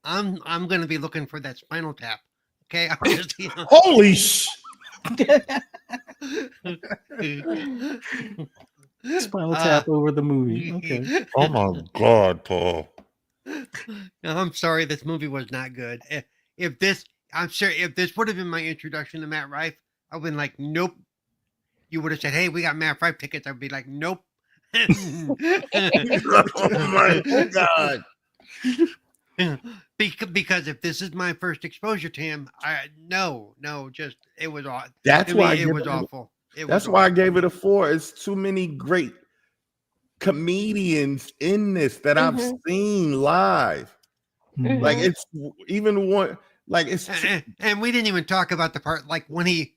I'm gonna be looking for that Spinal Tap. Okay, I'm just, Holy sh! Spinal Tap over the movie. Okay. Oh my God, Paul. No, I'm sorry, this movie was not good. If this would have been my introduction to Matt Rife, I would have been like, nope. You would have said, hey, we got Matt Rife tickets. I'd be like, nope. Oh my God. Because if this is my first exposure to him, it was awful. That's why it was awful. That's why I gave it a 4. It's too many great comedians in this that I've seen live. Like it's even one, like it's, and we didn't even talk about the part like when he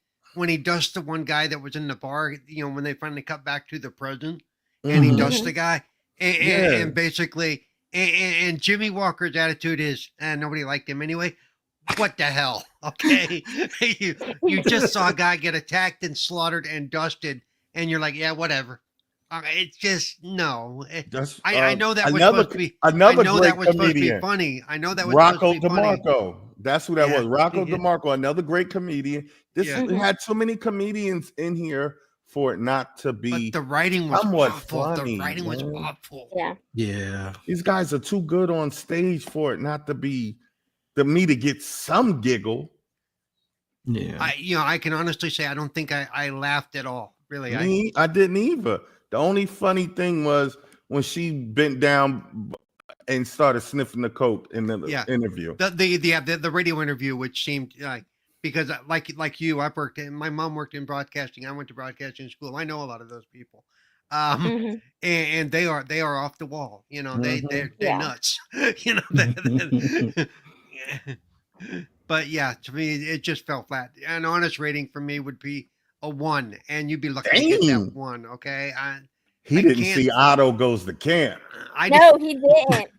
dusted the one guy that was in the bar. You know, when they finally cut back to the prison, and he dusted the guy, and basically, and Jimmy Walker's attitude is, nobody liked him anyway. What the hell? Okay, you just saw a guy get attacked and slaughtered and dusted, and you're like, yeah, whatever. It's just no. I know that was supposed to be. I know that was supposed to be funny. I know that was Rocco supposed to be funny. DeMarco. That's who that was. Rocco DeMarco, another great comedian. This had so many comedians in here for it not to be. But the writing was awful. Funny, the writing was awful. Yeah. These guys are too good on stage for it not to be. Me to get some giggle. Yeah. I can honestly say I don't think I laughed at all. Really, I didn't either. The only funny thing was when she bent down and started sniffing the coke in the interview. The radio interview, which seemed like, because like you, my mom worked in broadcasting. I went to broadcasting school. I know a lot of those people. And they are off the wall. You know, they're nuts. You know, but yeah, to me, it just fell flat. An honest rating for me would be a 1, and you'd be lucky to get that 1. Okay, he didn't see Otto Goes to Camp. No, he didn't.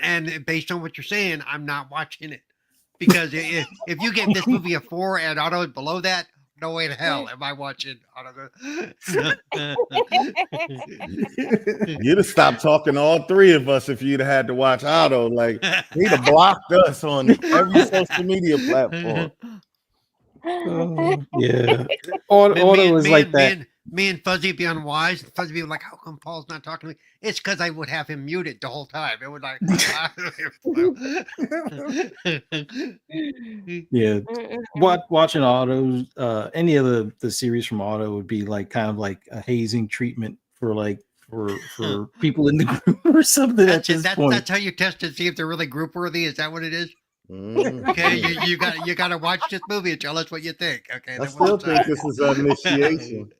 And based on what you're saying, I'm not watching it because if you give this movie a 4 and Otto is below that, no way in hell am I watching Otto. You'd have stopped talking to all 3 of us if you'd have had to watch Otto. Like he'd have blocked us on every social media platform. Yeah. Otto was like that. Me and Fuzzy be unwise. Fuzzy be like, how come Paul's not talking to me? It's because I would have him muted the whole time. It would like, yeah. Watching Otto's, any of the series from Otto would be like kind of like a hazing treatment for people in the group or something. That's how you test to see if they're really group worthy. Is that what it is? Okay, you got to watch this movie and tell us what you think. Okay, I still think this is initiation.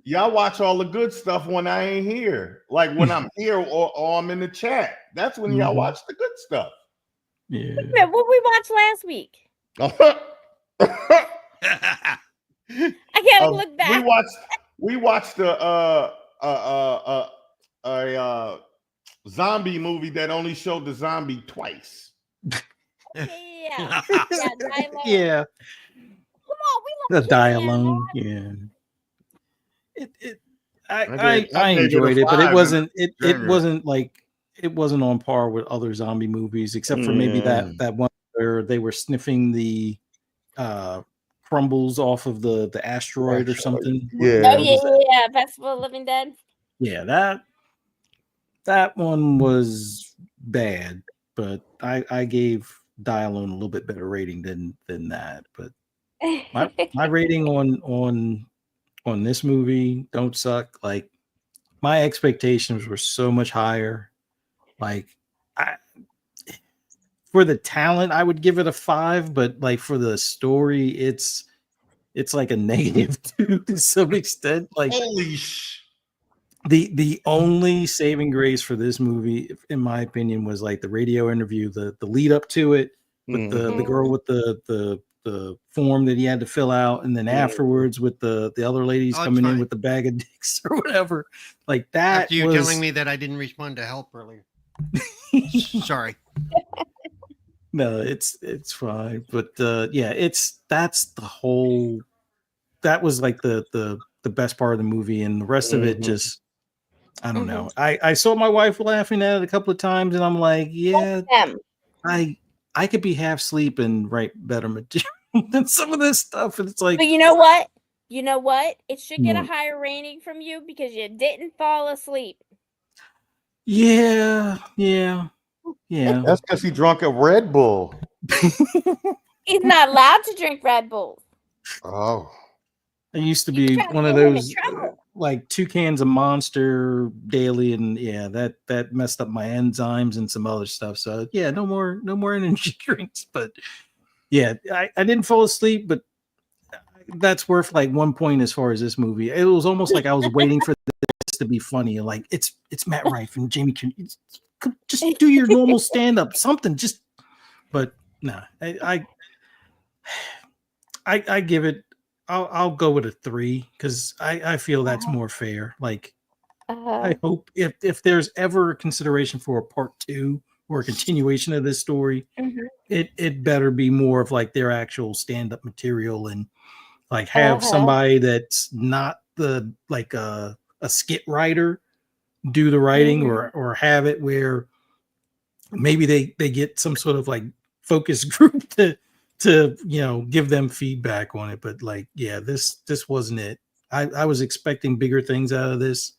Y'all watch all the good stuff when I ain't here, like when I'm here or I'm in the chat. That's when y'all watch the good stuff. Yeah. What we watched last week? I can't look back. We watched a zombie movie that only showed the zombie twice. Yeah. Yeah. Come on, we The Die Alone. Yeah. I gave it a enjoyed it, but it 5 wasn't January. it wasn't on par with other zombie movies, except for maybe that one where they were sniffing the crumbles off of the asteroid or something. Yeah. Oh yeah, Festival of Living Dead. Yeah, that one was bad, but I gave Dialone a little bit better rating than that. But my rating on this movie, Don't Suck, like my expectations were so much higher. Like for the talent, I would give it a 5, but like for the story, it's like a -2 to some extent. Like Holy the only saving grace for this movie, in my opinion, was like the radio interview, the lead up to it with the girl with the form that he had to fill out, and then afterwards with the other ladies coming in with the bag of dicks or whatever. Like that. After you telling me that I didn't respond to help earlier. Sorry. No, it's fine. But yeah, that's the whole. That was like the best part of the movie, and the rest of it just. I don't know. I saw my wife laughing at it a couple of times, and I'm like, yeah, I could be half asleep and write better material than some of this stuff. And it's like, but you know what? It should get a higher rating from you because you didn't fall asleep. Yeah. That's because he drunk a Red Bull. He's not allowed to drink Red Bulls. Oh. I used to be one of those like 2 cans of Monster daily, and yeah, that messed up my enzymes and some other stuff. So yeah, no more energy drinks. But yeah, I didn't fall asleep, but that's worth like 1 point as far as this movie. It was almost like I was waiting for this to be funny. Like it's Matt Rife and Jamie Kennedy. Just do your normal stand up, something. Just, but no, I give it. I'll go with a 3 because I feel that's more fair. Like I hope if there's ever a consideration for a part 2 or a continuation of this story, it better be more of like their actual stand-up material, and like have somebody that's not the like a skit writer do the writing, or have it where maybe they get some sort of like focus group to give them feedback on it. But like, yeah, this wasn't it. I was expecting bigger things out of this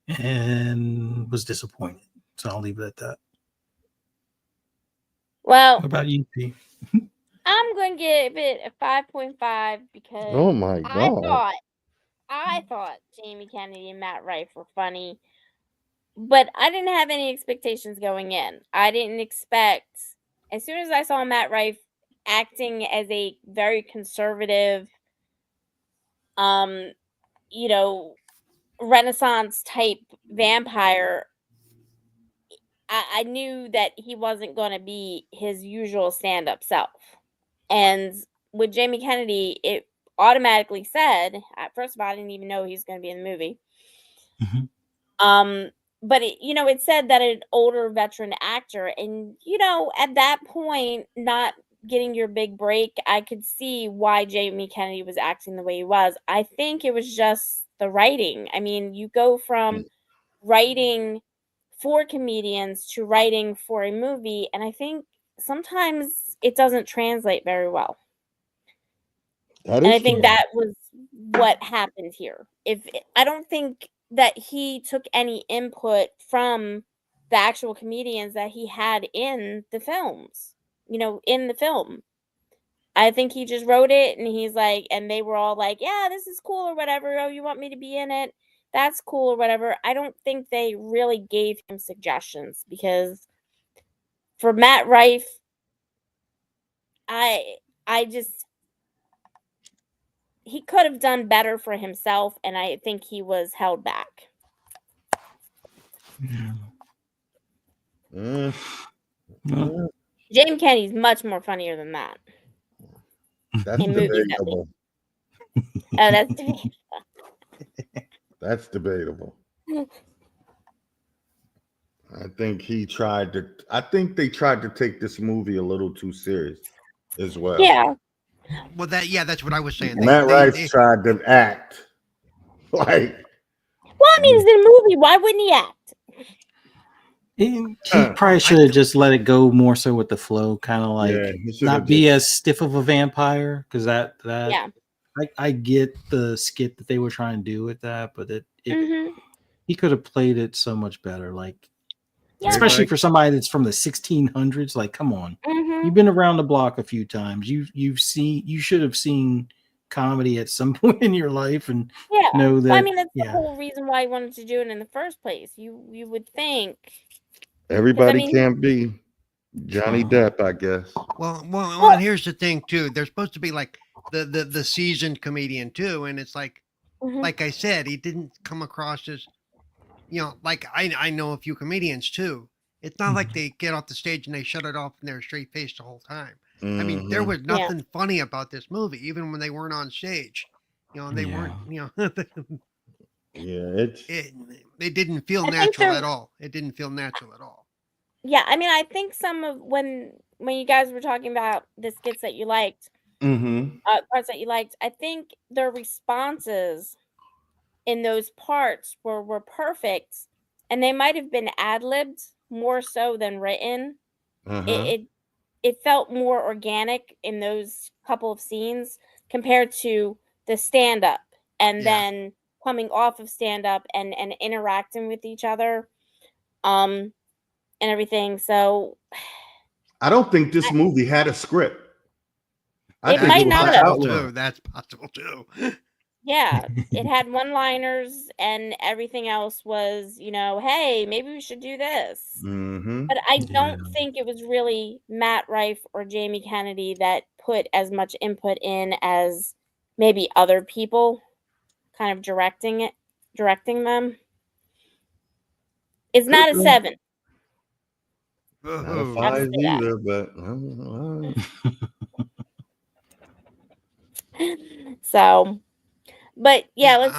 and was disappointed. So I'll leave it at that. Well, what about you, P? I'm going to give it a 5.5 because Oh my God. I thought Jamie Kennedy and Matt Rife were funny, but I didn't have any expectations going in. I didn't expect, as soon as I saw Matt Rife acting as a very conservative, Renaissance type vampire, I knew that he wasn't going to be his usual stand-up self. And with Jamie Kennedy, it automatically said, first of all, I didn't even know he was going to be in the movie. But it said that an older veteran actor, and at that point, not getting your big break, I could see why Jamie Kennedy was acting the way he was. I think it was just the writing. I mean, you go from writing for comedians to writing for a movie, and I think sometimes it doesn't translate very well. And I think that was what happened here. I don't think that he took any input from the actual comedians that he had in the films, in the film. I think he just wrote it, and he's like, and they were all like, yeah, this is cool or whatever. Oh, you want me to be in it? That's cool or whatever. I don't think they really gave him suggestions, because for Matt Rife, he could have done better for himself, and I think he was held back. Jamie Kennedy's much more funnier than that. That's debatable. That's debatable. That's debatable. I think they tried to take this movie a little too serious as well. Yeah. Well, that's what I was saying. Matt Rife tried to act Like, Well, I mean, it's in a movie. Why wouldn't he act? He probably should have just let it go more so with the flow, kind of like yeah, he should have not be as stiff of a vampire, because that Yeah. I get the skit that they were trying to do with that, but Mm-hmm. he could have played it so much better, like Yeah. especially for somebody that's from the 1600s. Like, come on, Mm-hmm. you've been around the block a few times. You should have seen comedy at some point in your life and Yeah. know that. Well, I mean, that's the yeah. whole reason why he wanted to do it in the first place. You would think. Everybody mean- can't be Johnny Depp, I guess. Well, and here's the thing too. They're supposed to be like the seasoned comedian too, and it's like, Mhm. like I said, he didn't come across as, like I know a few comedians too. It's not like they get off the stage and they shut it off and they're straight faced the whole time. I mean, there was nothing funny about this movie, even when they weren't on stage. They weren't. They didn't feel natural at all. It didn't feel natural at all. Yeah, I mean, I think some of when you guys were talking about the skits that you liked, parts that you liked, I think their responses in those parts were perfect, and they might have been ad-libbed more so than written. It felt more organic in those couple of scenes compared to the stand-up and then coming off of stand-up and interacting with each other. And everything. So I don't think this movie had a script. It might not have. That's possible too. Yeah, it had one-liners and everything else was, hey, maybe we should do this. But I don't think it was really Matt Rife or Jamie Kennedy that put as much input in as maybe other people kind of directing them. It's not a 7. Not a 5 either, but so, but yeah, let's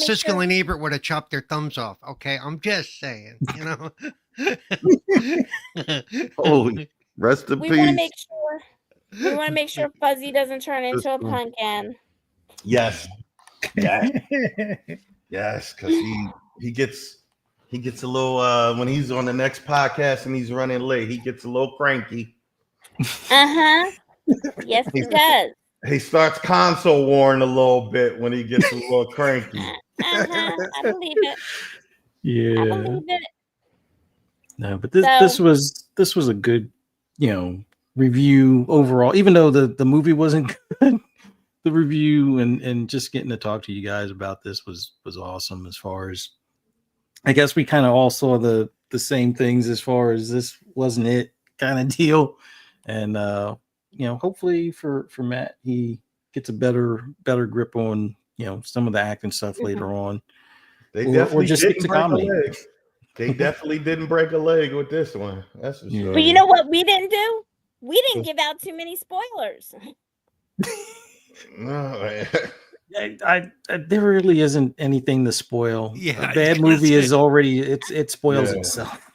Siskel and Ebert would have chopped their thumbs off. Okay, I'm just saying, Holy, rest in we peace. want to make sure Fuzzy doesn't turn into a pumpkin. Yes, yes, because he gets a little when he's on the next podcast and he's running late, he gets a little cranky. Yes, he does. He starts console warring a little bit when he gets a little cranky. I believe it. Yeah. I believe it. No, but this was a good, review overall. Even though the movie wasn't good, the review and just getting to talk to you guys about this was awesome. As far as, I guess we kind of all saw the same things as far as this wasn't it kind of deal, and hopefully for Matt, he gets a better grip on some of the acting stuff later on. They or definitely just didn't stick to break comedy. a leg. They definitely didn't break a leg with this one. That's for sure. But you know what we didn't do? We didn't give out too many spoilers. No, there really isn't anything to spoil. Yeah, a bad movie is already it spoils itself.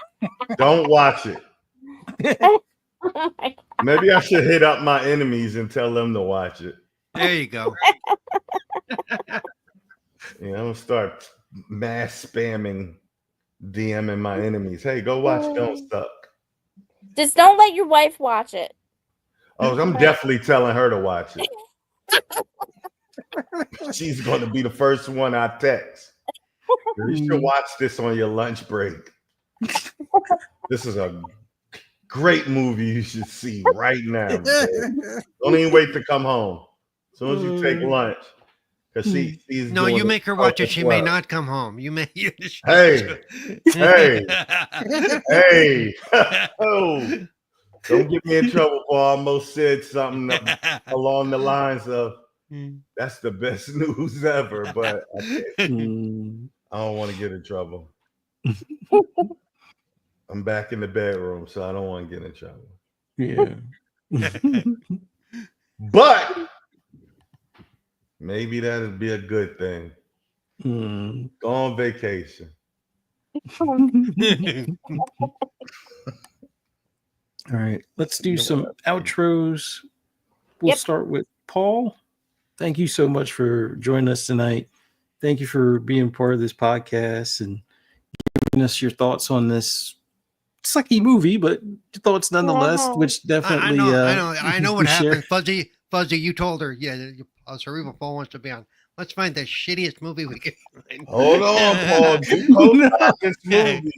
Don't watch it. Oh my God. Maybe I should hit up my enemies and tell them to watch it. There you go. I'm gonna start mass spamming, DMing my enemies. Hey, go watch Don't Suck. Just don't let your wife watch it. Oh, I'm definitely telling her to watch it. She's going to be the first one I text. You should watch this on your lunch break. This is a great movie you should see right now. Don't even wait to come home. As soon as you take lunch. Because she's no, you make her watch it. She may not come home. You may. Hey. Oh, don't get me in trouble for I almost said something along the lines of that's the best news ever, but I don't want to get in trouble. I'm back in the bedroom, so I don't want to get in trouble. Yeah. But maybe that'd be a good thing. Go on vacation. All right, let's do some outros. We'll start with Paul. Thank you so much for joining us tonight. thank you for being part of this podcast and giving us your thoughts on this sucky movie, but your thoughts nonetheless, Wow. which definitely I know we what share. happened. Fuzzy, you told her, yeah, Cerebral Paul wants to be on. Let's find the shittiest movie we can find. Hold on, Paul. You co-signed this movie.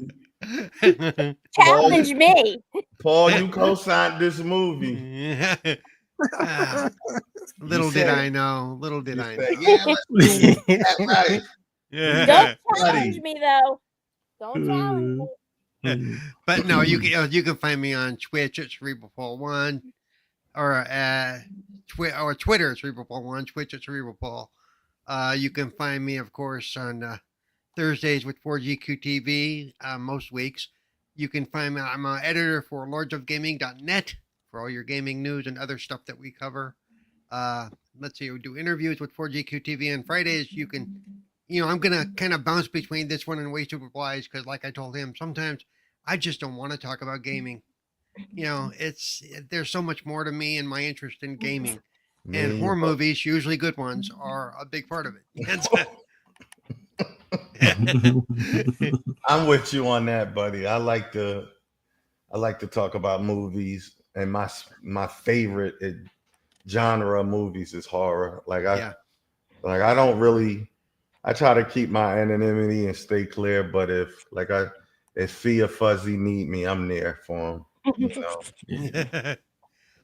Challenge me. Paul, you co-signed this movie. Ah, little did I know. Little did You I said, know. yeah, let's do that right. Don't Buddy. challenge me though. Don't challenge me. But no, you can find me on Twitch at Cerebral Paul 1 or Twitter at Cerebral Paul 1, Twitch at Cerebral Paul. You can find me, of course, on Thursdays with 4GQTV most weeks. You can find me. I'm an editor for lordsofgaming.net for all your gaming news and other stuff that we cover. Let's see, we do interviews with 4GQTV on Fridays. You can, I'm gonna kind of bounce between this one and Way Super Wise because, like I told him, sometimes I just don't want to talk about gaming. There's so much more to me and my interest in gaming. And horror movies, usually good ones, are a big part of it. I'm with you on that, buddy. I like to talk about movies, and my favorite genre of movies is horror. I don't really. I try to keep my anonymity and stay clear, but if Fee or Fuzzy need me, I'm there for them.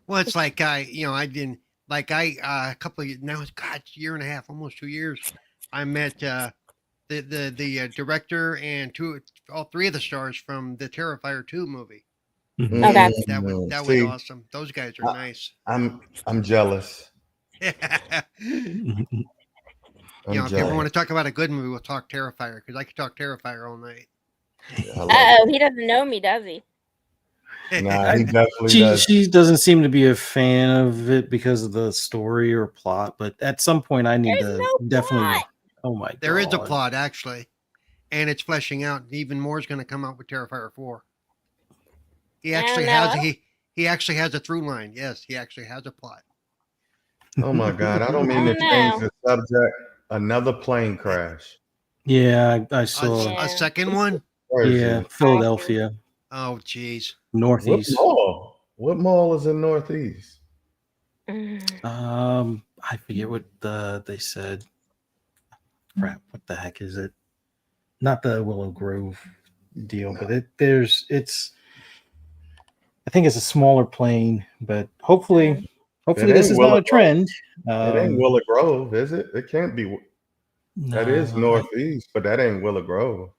Well, it's like I've been a couple of years now. It's a year and a half, almost 2 years. I met the director and all three of the stars from the Terrifier 2 movie. Okay. That was awesome. Those guys are nice. I'm jealous. If you ever want to talk about a good movie, we'll talk Terrifier because I could talk Terrifier all night. He doesn't know me, does he? Nah, he definitely does. She doesn't seem to be a fan of it because of the story or plot, but at some point I need There's to no definitely. plot. Oh my god, There is a plot actually, and it's fleshing out. Even more is going to come out with Terrifier 4. He actually has a through line. Yes, he actually has a plot. Oh my god, I don't mean to change the subject. Another plane crash. Yeah, I saw a second one. Yeah, Philadelphia. Oh, geez. Northeast. What mall is in Northeast? I forget what they said. Crap, what the heck is it? Not the Willow Grove deal, but it's. I think it's a smaller plane, but hopefully this is not a trend. It ain't Willow Grove, is it? It can't be. That is Northeast, but that ain't Willow Grove.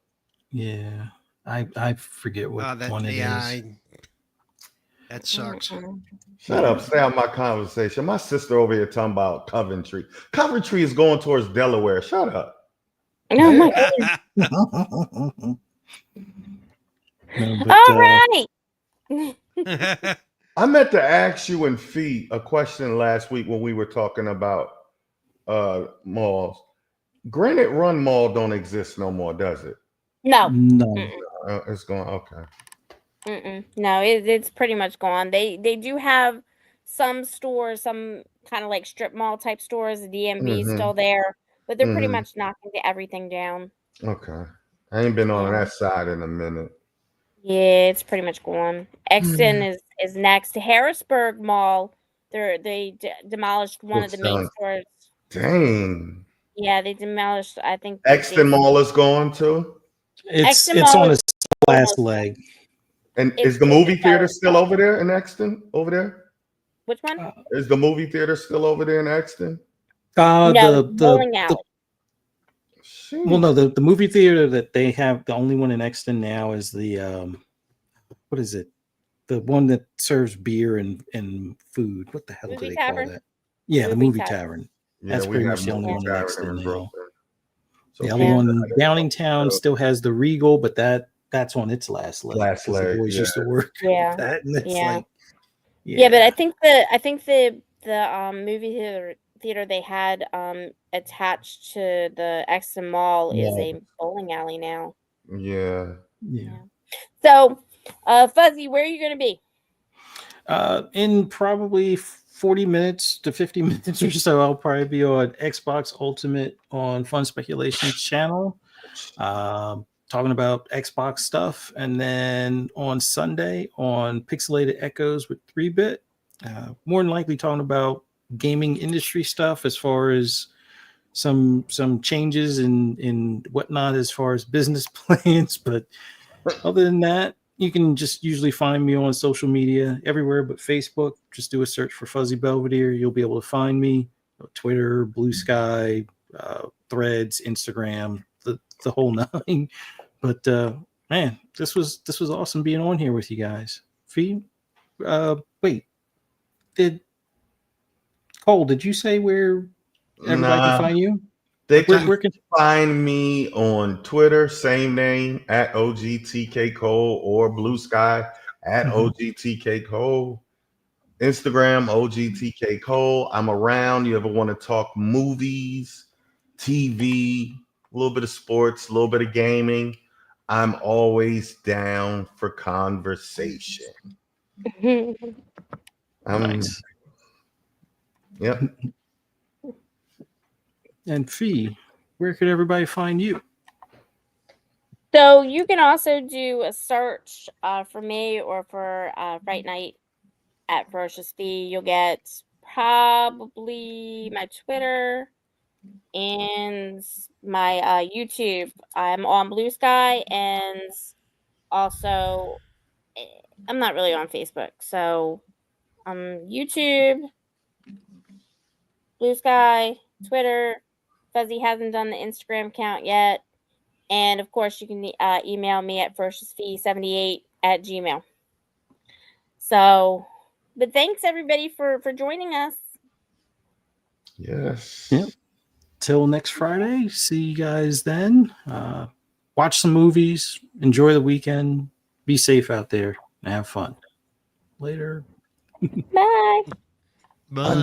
Yeah, I forget what one it is. That sucks. Shut up. Stay out my conversation. My sister over here talking about Coventry. Coventry is going towards Delaware. Shut up. Oh my god. All right. I meant to ask you and Fee a question last week when we were talking about malls. Granite Run Mall don't exist no more, does it? No. It's gone. Okay. No, it's pretty much gone. They do have some stores, some kind of like strip mall type stores. The DMV is still there, but they're pretty much knocking everything down. Okay. I ain't been on that side in a minute. Yeah, it's pretty much gone. Exton is next. Harrisburg Mall, they demolished one of the main stores. Dang. Yeah, they demolished. I think Exton Mall is gone too. It's on its last leg. And is the movie theater still over there in Exton? Over there? Which one? Is the movie theater still over there in Exton? No, bowling alley. Well, no, the movie theater that they have, the only one in Exton now is the what is it? The one that serves beer and food. What the hell do they call that? Yeah, the movie tavern. That's pretty much the only one in Exton now. The other one, Downingtown, still has the Regal, but that's on its last leg. The boys used to work. Yeah, that, and it's yeah, but I think the movie theater they had attached to the Exton Mall is a bowling alley now. Yeah. So, Fuzzy, where are you going to be? In probably 40 minutes to 50 minutes or so, I'll probably be on Xbox Ultimate on Fun Speculation channel, talking about Xbox stuff. And then on Sunday on Pixelated Echoes with 3-Bit, more than likely talking about gaming industry stuff as far as some changes in whatnot as far as business plans. But other than that, you can just usually find me on social media everywhere but Facebook. Just do a search for Fuzzy Belvedere. You'll be able to find me. Twitter, Blue Sky, Threads, Instagram, the whole nine. But man, this was awesome being on here with you guys. Fee, wait, Cole, did you say where everybody can find you? They Where can find me on Twitter, same name, at OGTK Cole, or Blue Sky at OGTK Cole. Instagram, OGTK Cole. I'm around. You ever want to talk movies, TV, a little bit of sports, a little bit of gaming? I'm always down for conversation. Nice. Yep. And Fee, where could everybody find you? So you can also do a search for me or for Fright Night at Ferocious Fee. You'll get probably my Twitter and my YouTube. I'm on Blue Sky, and also I'm not really on Facebook. So YouTube, Blue Sky, Twitter. Fuzzy hasn't done the Instagram account yet. And of course, you can email me at ferociousfee78@gmail.com. So, but thanks everybody for joining us. Yes. Yep. Till next Friday. See you guys then. Watch some movies. Enjoy the weekend. Be safe out there and have fun. Later. Bye. Bye.